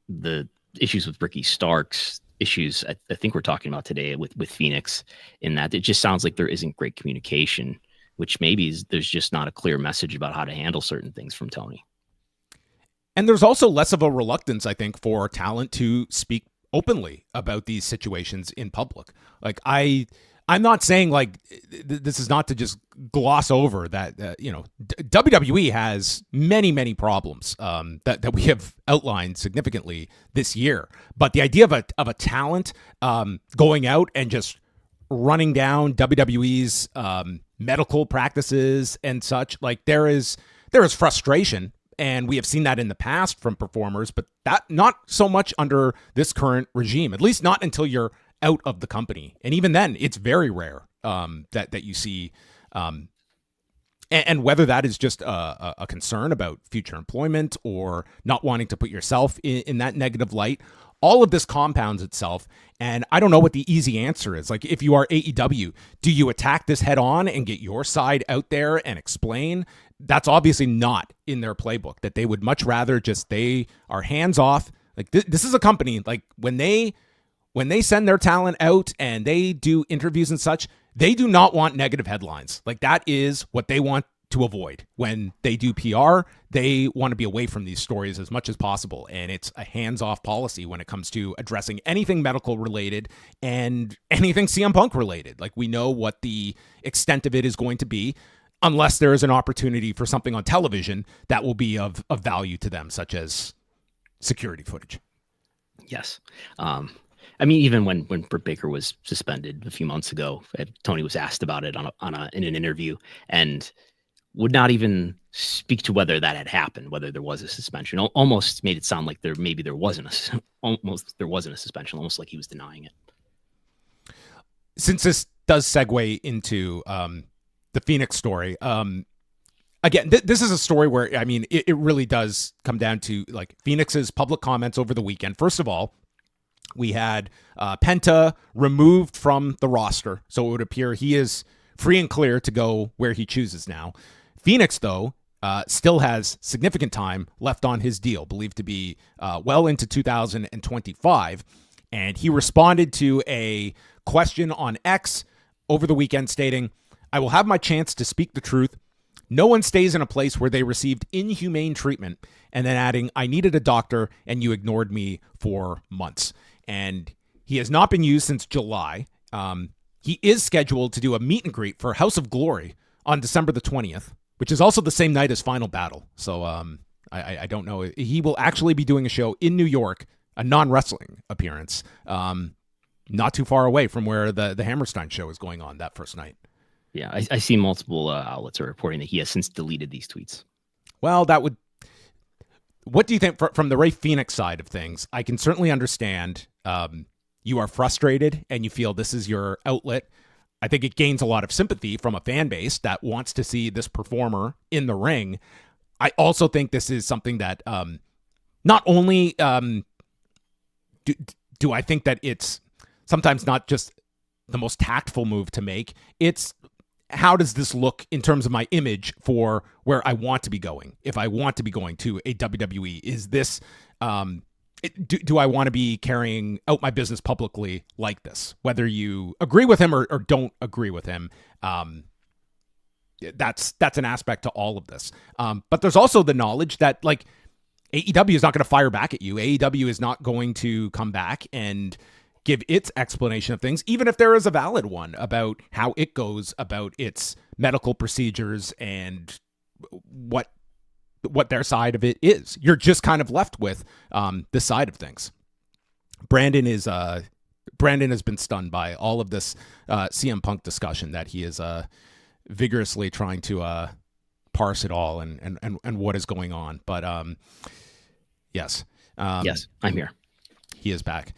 The issues with Ricky Starks, issues I think we're talking about today with Fenix, in that it just sounds like there isn't great communication, which maybe there's just not a clear message about how to handle certain things from Tony. And there's also less of a reluctance, I think, for talent to speak openly about these situations in public. Like I'm not saying like this is not to just gloss over that WWE has many problems that we have outlined significantly this year. But the idea of a talent going out and just running down WWE's medical practices and such, like there is frustration. And we have seen that in the past from performers, but that not so much under this current regime, at least not until you're out of the company. And even then, it's very rare that you see. And whether that is just a concern about future employment or not wanting to put yourself in that negative light, all of this compounds itself. And I don't know what the easy answer is. Like, if you are AEW, do you attack this head on and get your side out there and explain? That's obviously not in their playbook, that they would much rather just, they are hands off. Like this is a company, like when they send their talent out and they do interviews and such, they do not want negative headlines. Like that is what they want to avoid. When they do PR, they want to be away from these stories as much as possible. And it's a hands-off policy when it comes to addressing anything medical related and anything CM Punk related. Like we know what the extent of it is going to be, unless there is an opportunity for something on television that will be of value to them, such as security footage. Yes. I mean, even when Britt Baker was suspended a few months ago, Tony was asked about it in an interview and would not even speak to whether that had happened, whether there was a suspension. Almost made it sound like there wasn't a suspension, almost like he was denying it. Since this does segue into the Fenix story, again, this is a story where, I mean, it really does come down to like Fenix's public comments over the weekend. First of all, we had Penta removed from the roster, so it would appear he is free and clear to go where he chooses now. Fenix, though, still has significant time left on his deal, believed to be well into 2025, and he responded to a question on X over the weekend stating, "I will have my chance to speak the truth. No one stays in a place where they received inhumane treatment," and then adding, "I needed a doctor and you ignored me for months." And he has not been used since July. He is scheduled to do a meet and greet for House of Glory on December the 20th, which is also the same night as Final Battle. So I don't know. He will actually be doing a show in New York, a non-wrestling appearance, not too far away from where the Hammerstein show is going on that first night. Yeah, I see multiple outlets are reporting that he has since deleted these tweets. Well, what do you think from the Ray Fenix side of things? I can certainly understand you are frustrated and you feel this is your outlet. I think it gains a lot of sympathy from a fan base that wants to see this performer in the ring. I also think this is something that not only do I think that it's sometimes not just the most tactful move to make, it's how does this look in terms of my image for where I want to be going? If I want to be going to a WWE, is this, do I want to be carrying out my business publicly like this? Whether you agree with him or don't agree with him, that's an aspect to all of this. But there's also the knowledge that like AEW is not going to fire back at you. AEW is not going to come back and give its explanation of things, even if there is a valid one about how it goes about its medical procedures and what their side of it is. You're just kind of left with this side of things. Brandon has been stunned by all of this CM Punk discussion that he is vigorously trying to parse it all and what is going on. But yes, yes, I'm here. He is back.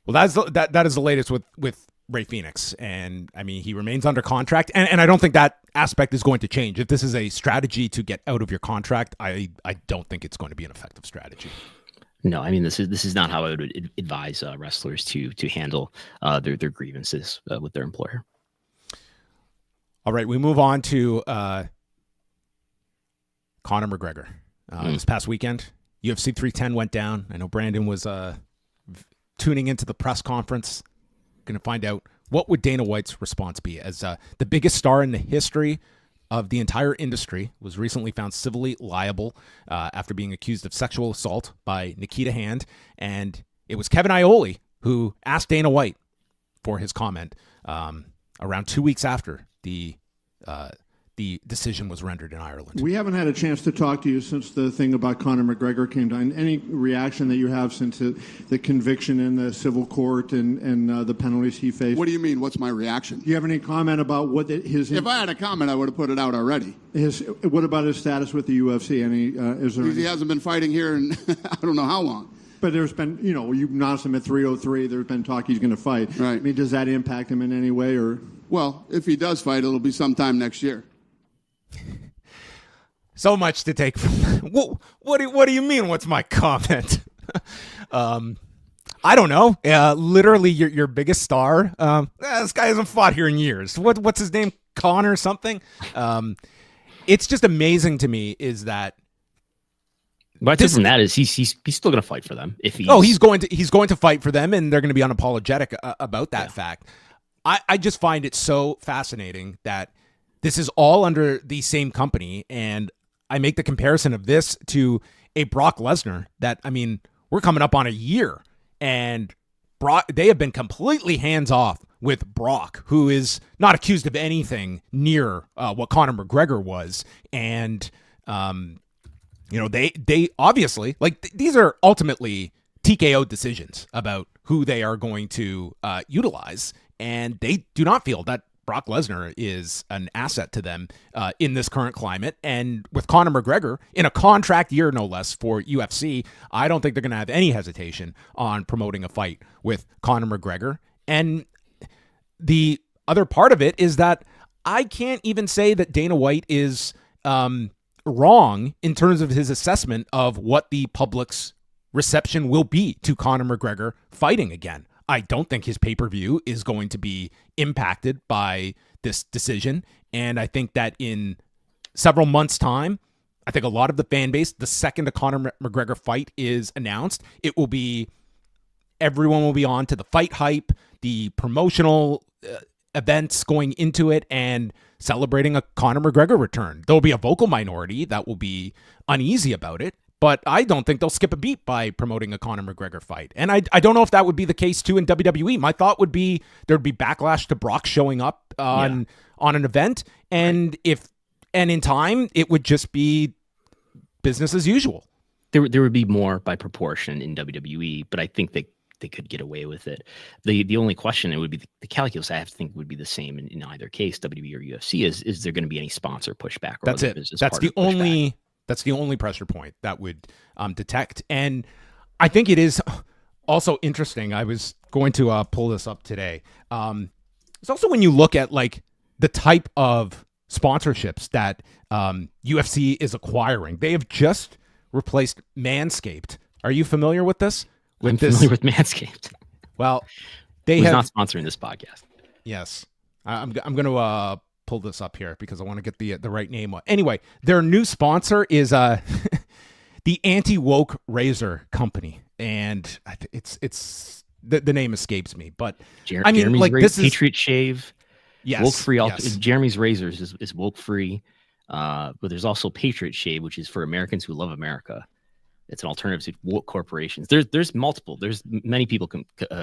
Well, that is the latest with Ray Fenix. And I mean, he remains under contract. And I don't think that aspect is going to change. If this is a strategy to get out of your contract, I don't think it's going to be an effective strategy. No, I mean, this is not how I would advise wrestlers to handle their grievances with their employer. All right, we move on to Conor McGregor. This past weekend, UFC 310 went down. I know Brandon was tuning into the press conference. Going to find out what would Dana White's response be, as the biggest star in the history of the entire industry was recently found civilly liable after being accused of sexual assault by Nikita Hand. And it was Kevin Iole who asked Dana White for his comment around 2 weeks after the decision was rendered in Ireland. We haven't had a chance to talk to you since the thing about Conor McGregor came down. Any reaction that you have since the conviction in the civil court and the penalties he faced? What do you mean? What's my reaction? Do you have any comment about what his? If I had a comment, I would have put it out already. What about his status with the UFC? He hasn't been fighting here in I don't know how long. But there's been, you announced him at 303. There's been talk he's going to fight. Right. I mean, does that impact him in any way, or? Well, if he does fight, it'll be sometime next year. So much to take from what do you mean? What's my comment? I don't know. Literally, your biggest star. This guy hasn't fought here in years. What's his name? Connor something. It's just amazing to me is that. But different that is he's still going to fight for them if he's. Oh, he's going to fight for them, and they're going to be unapologetic about that fact. I just find it so fascinating that this is all under the same company, and I make the comparison of this to a Brock Lesnar that, I mean, we're coming up on a year, and they have been completely hands-off with Brock, who is not accused of anything near what Conor McGregor was. And, they obviously, these are ultimately TKO decisions about who they are going to utilize, and they do not feel that Brock Lesnar is an asset to them in this current climate. And with Conor McGregor in a contract year, no less, for UFC, I don't think they're going to have any hesitation on promoting a fight with Conor McGregor. And the other part of it is that I can't even say that Dana White is wrong in terms of his assessment of what the public's reception will be to Conor McGregor fighting again. I don't think his pay-per-view is going to be impacted by this decision. And I think that in several months' time, I think a lot of the fan base, the second a Conor McGregor fight is announced, everyone will be on to the fight hype, the promotional events going into it, and celebrating a Conor McGregor return. There'll be a vocal minority that will be uneasy about it, but I don't think they'll skip a beat by promoting a Conor McGregor fight. And I don't know if that would be the case too in WWE. My thought would be there'd be backlash to Brock showing up on an event, and in time it would just be business as usual. There would be more by proportion in WWE, but I think they could get away with it. The only question, it would be the calculus I have to think would be the same in either case, WWE or UFC, is there going to be any sponsor pushback? Or That's it. That's the only pressure point that would detect. And I think it is also interesting. I was going to pull this up today. It's also when you look at the type of sponsorships that UFC is acquiring. They have just replaced Manscaped. Are you familiar with this? I'm familiar with Manscaped. Well, they have not sponsoring this podcast. Yes, I'm going to pull this up here because I want to get the right name. Anyway, their new sponsor is the Anti-Woke Razor Company, and it's the name escapes me, but Jeremy's this Patriot Shave, yes, woke free. Yes. Jeremy's razors is woke free, but there's also Patriot Shave, which is for Americans who love America. It's an alternative to woke corporations. There's multiple. There's many people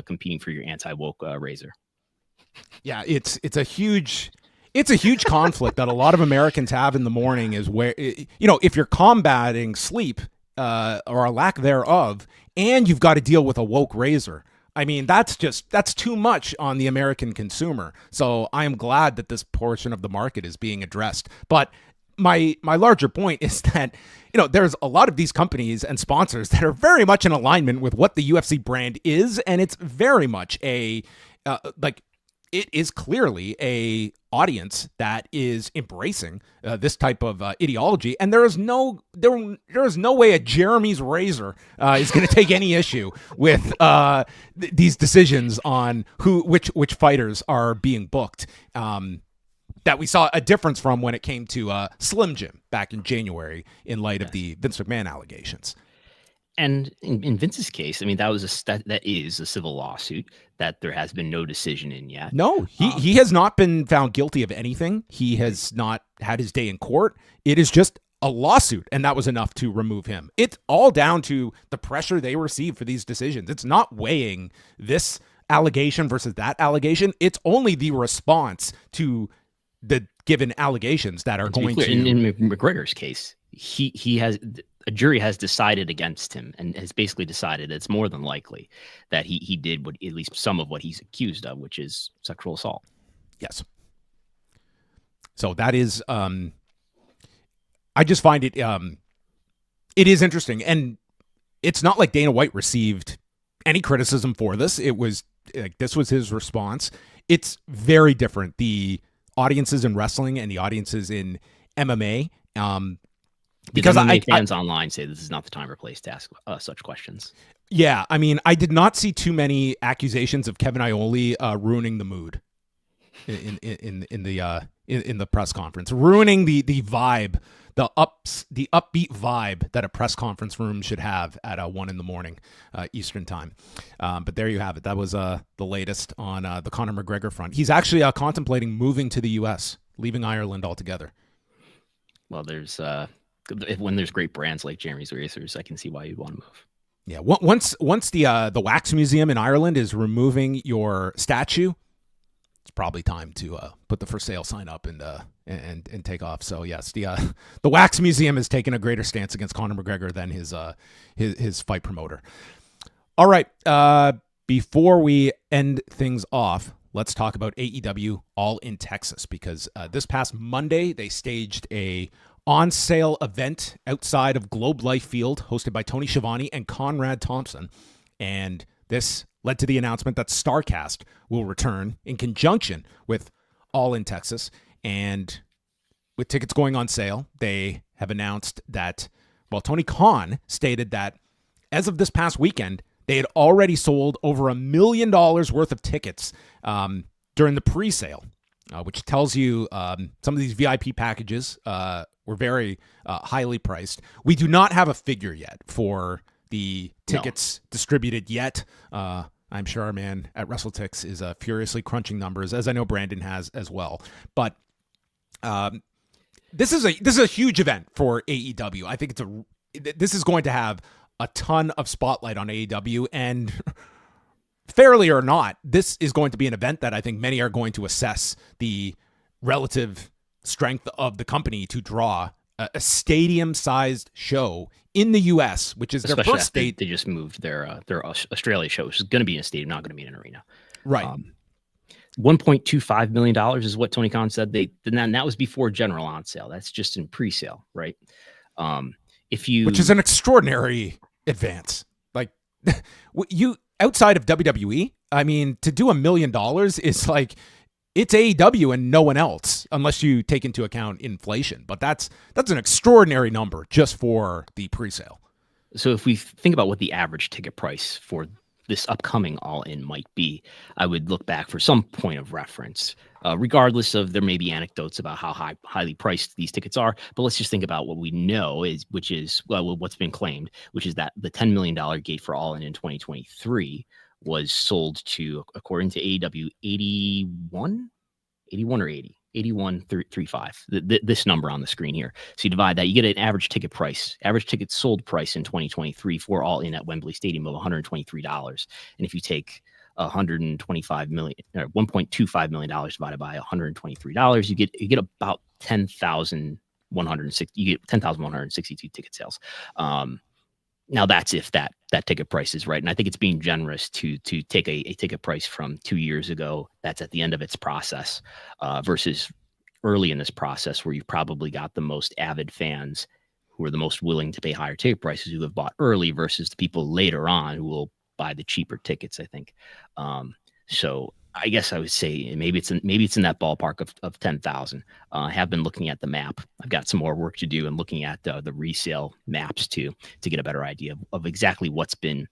competing for your anti-woke razor. Yeah, it's a huge conflict that a lot of Americans have in the morning is where, if you're combating sleep or a lack thereof, and you've got to deal with a woke razor. I mean, that's too much on the American consumer. So I am glad that this portion of the market is being addressed. But my larger point is that, there's a lot of these companies and sponsors that are very much in alignment with what the UFC brand is. And it's very much it is clearly a audience that is embracing this type of ideology, and there is no way a Jeremy's razor is going to take any issue with these decisions on which fighters are being booked. That we saw a difference from when it came to Slim Jim back in January in light of the Vince McMahon allegations. And in Vince's case, I mean, that is a civil lawsuit that there has been no decision in yet. No, he has not been found guilty of anything. He has not had his day in court. It is just a lawsuit, and that was enough to remove him. It's all down to the pressure they receive for these decisions. It's not weighing this allegation versus that allegation. It's only the response to the given allegations that are going to. In McGregor's case, he has a jury has decided against him and has basically decided it's more than likely that he did what, at least some of what he's accused of, which is sexual assault. Yes. So that is, I just find it, it is interesting. And it's not like Dana White received any criticism for this. It was like, this was his response. It's very different. The audiences in wrestling and the audiences in MMA, because MMA fans online say this is not the time or place to ask such questions. Yeah. I mean, I did not see too many accusations of Kevin Iole ruining the mood in the press conference, ruining the vibe, the upbeat vibe that a press conference room should have at 1 a.m. Eastern time. But there you have it. That was the latest on the Conor McGregor front. He's actually contemplating moving to the U.S., leaving Ireland altogether. Well, there's when there's great brands like Jeremy's Racers, I can see why you'd want to move. Yeah. Once the Wax Museum in Ireland is removing your statue, it's probably time to put the for sale sign up and take off. So yes, the Wax Museum has taken a greater stance against Conor McGregor than his fight promoter. All right, before we end things off, let's talk about AEW All In Texas, because this past Monday they staged a on-sale event outside of Globe Life Field hosted by Tony Schiavone and Conrad Thompson, and this led to the announcement that StarCast will return in conjunction with All In Texas. And with tickets going on sale, they have announced that, well, Tony Khan stated that as of this past weekend, they had already sold over $1 million worth of tickets during the pre-sale, which tells you some of these VIP packages were very highly priced. We do not have a figure yet for the tickets distributed yet. I'm sure our man at WrestleTix is furiously crunching numbers, as I know Brandon has as well. But this is a huge event for AEW. I think this is going to have a ton of spotlight on AEW, and fairly or not, this is going to be an event that I think many are going to assess the relative strength of the company to draw a stadium-sized show in the U.S., which is especially their first state. They just moved their Australia show, which is going to be in a stadium, not going to be in an arena. Right. $1.25 million is what Tony Khan said. That was before general on sale. That's just in pre-sale, right? Which is an extraordinary advance. Like you outside of WWE, I mean, to do $1 million is like, it's AEW and no one else, unless you take into account inflation. But that's an extraordinary number just for the pre-sale. So if we think about what the average ticket price for this upcoming All-In might be, I would look back for some point of reference, regardless of there may be anecdotes about how highly priced these tickets are. But let's just think about what we know which is what's been claimed, which is that the $10 million gate for All-In 2023 was sold to, according to AEW, 81 or 80, 81.35. This number on the screen here. So you divide that, you get an average ticket sold price in 2023 for All In at Wembley Stadium of $123. And if you take $125 million, or $1.25 million divided by $123, you get about 10,160. You get 10,162 ticket sales. Now that's if that ticket price is right. And I think it's being generous to take a ticket price from 2 years ago that's at the end of its process versus early in this process where you've probably got the most avid fans who are the most willing to pay higher ticket prices who have bought early versus the people later on who will buy the cheaper tickets, I think. So I guess I would say maybe it's in that ballpark of 10,000. I have been looking at the map. I've got some more work to do and looking at the resale maps to get a better idea of exactly what's been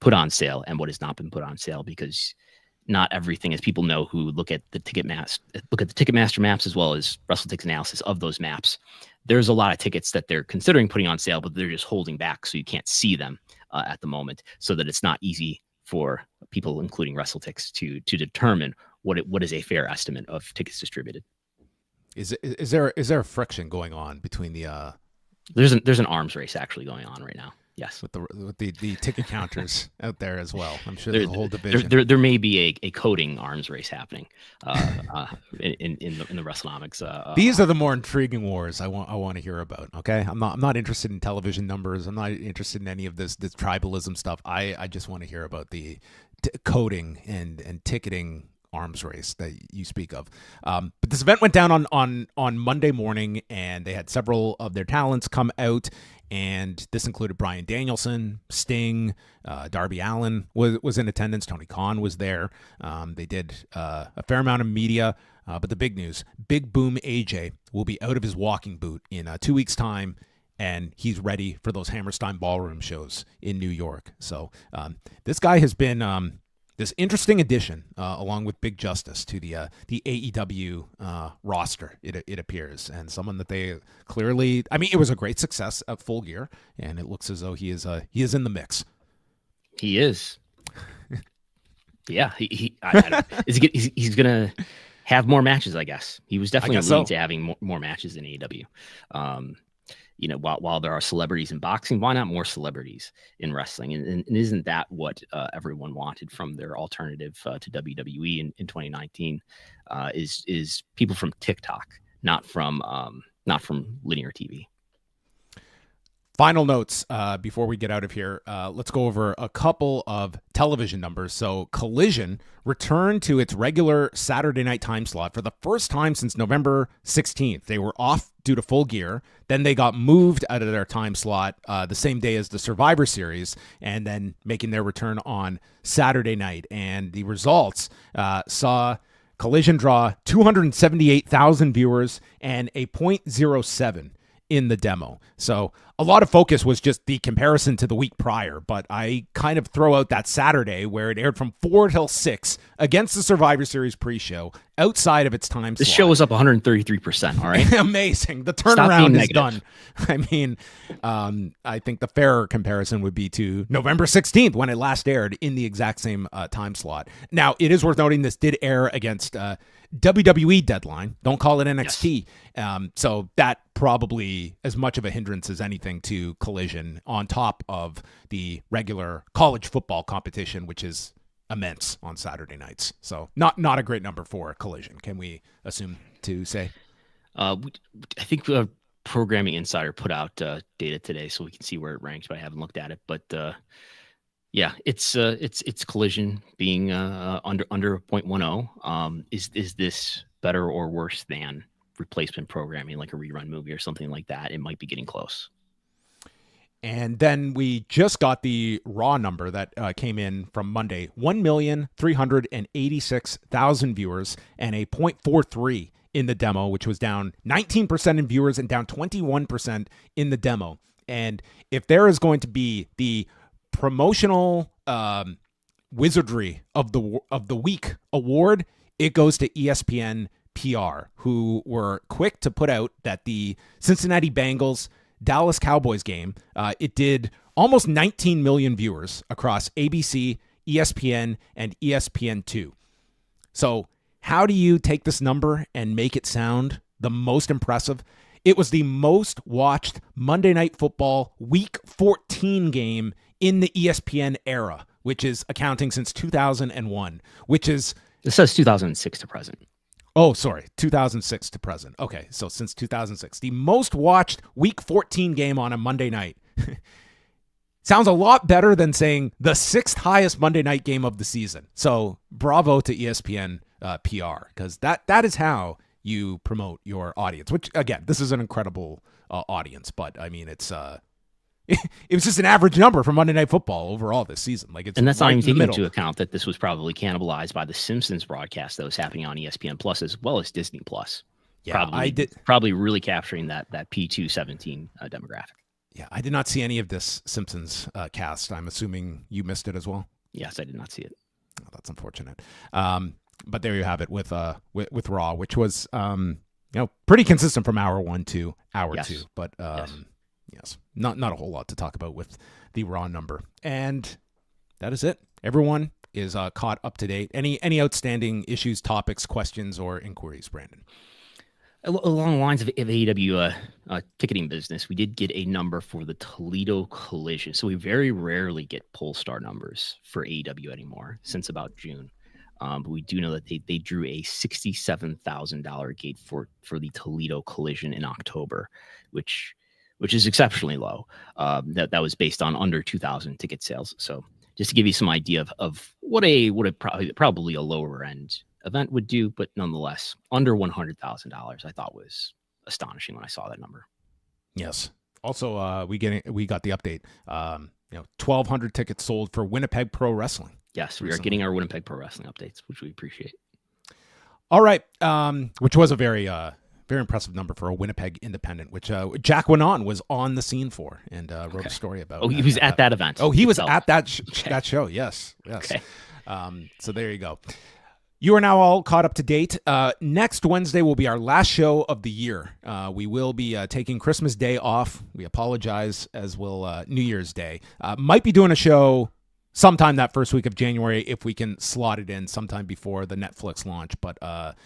put on sale and what has not been put on sale, because not everything, as people know who look at the Ticketmaster maps as well as WrestleTix analysis of those maps. There's a lot of tickets that they're considering putting on sale, but they're just holding back so you can't see them at the moment, so that it's not easy for people, including WrestleTix, to determine what is a fair estimate of tickets distributed. Is there a friction going on between the There's an arms race actually going on right now. Yes, with the ticket counters out there as well. I'm sure there's a whole division. There may be a coding arms race happening in the Wrestlenomics. These are the more intriguing wars I want to hear about. Okay, I'm not interested in television numbers. I'm not interested in any of this tribalism stuff. I just want to hear about the coding and ticketing arms race that you speak of. But this event went down on Monday morning, and they had several of their talents come out, and this included Bryan Danielson, Sting, Darby Allin was in attendance. Tony Khan was there. They did a fair amount of media, but the big news, Big Boom AJ will be out of his walking boot in 2 weeks' time, and he's ready for those Hammerstein Ballroom shows in New York. So this guy has been this interesting addition, along with Big Justice, to the AEW roster, it appears, and someone that they clearly, I mean, it was a great success at Full Gear, and it looks as though he is in the mix. He is. Yeah, he's gonna have more matches, I guess. He was definitely alluding to having more matches in AEW. While there are celebrities in boxing, why not more celebrities in wrestling? And isn't that what everyone wanted from their alternative to WWE in 2019? Is people from TikTok, not from linear TV. Final notes before we get out of here. Let's go over a couple of television numbers. So Collision returned to its regular Saturday night time slot for the first time since November 16th. They were off due to Full Gear. Then they got moved out of their time slot the same day as the Survivor Series, and then making their return on Saturday night. And the results saw Collision draw 278,000 viewers and a .07 in the demo. So a lot of focus was just the comparison to the week prior, but I kind of throw out that Saturday where it aired from 4 till 6 against the Survivor Series pre-show outside of its time This slot. show was up 133%, all right? Amazing. The turnaround is done. I mean, I think the fairer comparison would be to November 16th when it last aired in the exact same time slot. Now, it is worth noting this did air against WWE Deadline. Don't call it NXT. Yes. So that probably as much of a hindrance as anything to Collision on top of the regular college football competition, which is immense on Saturday nights. So not a great number for Collision. Can we assume to say? I think Programming Insider put out data today, so we can see where it ranks, but I haven't looked at it. But yeah, it's Collision being under 0.10. Is this better or worse than replacement programming, like a rerun movie or something like that? It might be getting close. And then we just got the raw number that came in from Monday, 1,386,000 viewers and a .43 in the demo, which was down 19% in viewers and down 21% in the demo. And if there is going to be the promotional wizardry of the week award, it goes to ESPN PR, who were quick to put out that the Cincinnati Bengals Dallas Cowboys game, it did almost 19 million viewers across ABC, ESPN, and ESPN2. So how do you take this number and make it sound the most impressive? It was the most watched Monday Night Football Week 14 game in the ESPN era, which is accounting since 2001, which is... It says 2006 to present. Oh, sorry, 2006 to present. Okay, so since 2006. The most watched Week 14 game on a Monday night. Sounds a lot better than saying the 6th highest Monday night game of the season. So bravo to ESPN PR, because that is how you promote your audience, which, again, this is an incredible audience. But, I mean, it's... it was just an average number for Monday Night Football overall this season. And that's not even taking into account that this was probably cannibalized by the Simpsons broadcast that was happening on ESPN Plus as well as Disney Plus. Yeah, probably really capturing that P217 demographic. Yeah, I did not see any of this Simpsons cast. I'm assuming you missed it as well. Yes, I did not see it. Oh, that's unfortunate. But there you have it with Raw, which was pretty consistent from hour 1 to hour 2. But yes, not a whole lot to talk about with the Raw number. And that is it. Everyone is caught up to date. Any outstanding issues, topics, questions, or inquiries, Brandon? Along the lines of AEW ticketing business, we did get a number for the Toledo Collision. So we very rarely get Polestar numbers for AEW anymore since about June. But we do know that they drew a $67,000 gate for the Toledo Collision in October, which is exceptionally low. That was based on under 2,000 ticket sales. So just to give you some idea of what a probably a lower end event would do, but nonetheless under $100,000, I thought was astonishing when I saw that number. Yes. Also, we got the update. 1,200 tickets sold for Winnipeg Pro Wrestling. Yes, we are getting our Winnipeg Pro Wrestling updates, which we appreciate. All right, which was a very impressive number for a Winnipeg independent, which Jack Winon was on the scene for and wrote a story about. Oh, he was at that event. Oh, he was at that show. Yes. Okay. So there you go. You are now all caught up to date. Next Wednesday will be our last show of the year. We will be taking Christmas Day off. We apologize, as will New Year's Day. Might be doing a show sometime that first week of January if we can slot it in sometime before the Netflix launch. But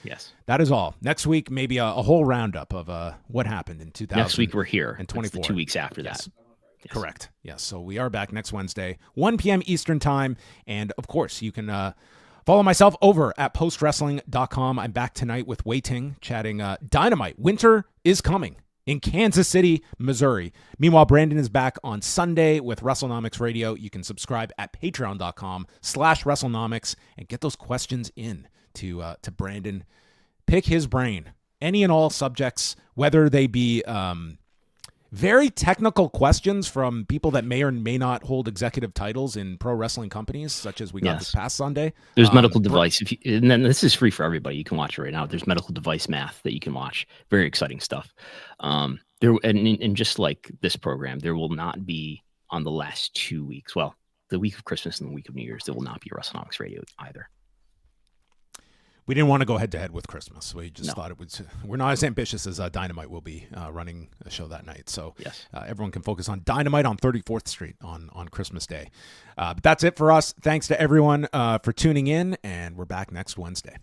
yes, that is all. Next week, maybe a whole roundup of what happened in 2000. Next week we're here. And 24. 2 weeks after that. Yes. Correct. Yes. So we are back next Wednesday, 1 p.m. Eastern time. And of course, you can follow myself over at postwrestling.com. I'm back tonight with Wei Ting chatting Dynamite. Winter is coming in Kansas City, Missouri. Meanwhile, Brandon is back on Sunday with Wrestlenomics Radio. You can subscribe at patreon.com/Wrestlenomics and get those questions in to Brandon. Pick his brain. Any and all subjects, whether they be very technical questions from people that may or may not hold executive titles in pro wrestling companies, such as we got this past Sunday. There's medical device. And then this is free for everybody. You can watch it right now. There's medical device math that you can watch. Very exciting stuff. And just like this program, there will not be on the last 2 weeks. Well, the week of Christmas and the week of New Year's, there will not be a Wrestlenomics Radio either. We didn't want to go head to head with Christmas. We just thought it would. We're not as ambitious as Dynamite will be running a show that night. So yes, everyone can focus on Dynamite on 34th Street on Christmas Day. But that's it for us. Thanks to everyone for tuning in, and we're back next Wednesday.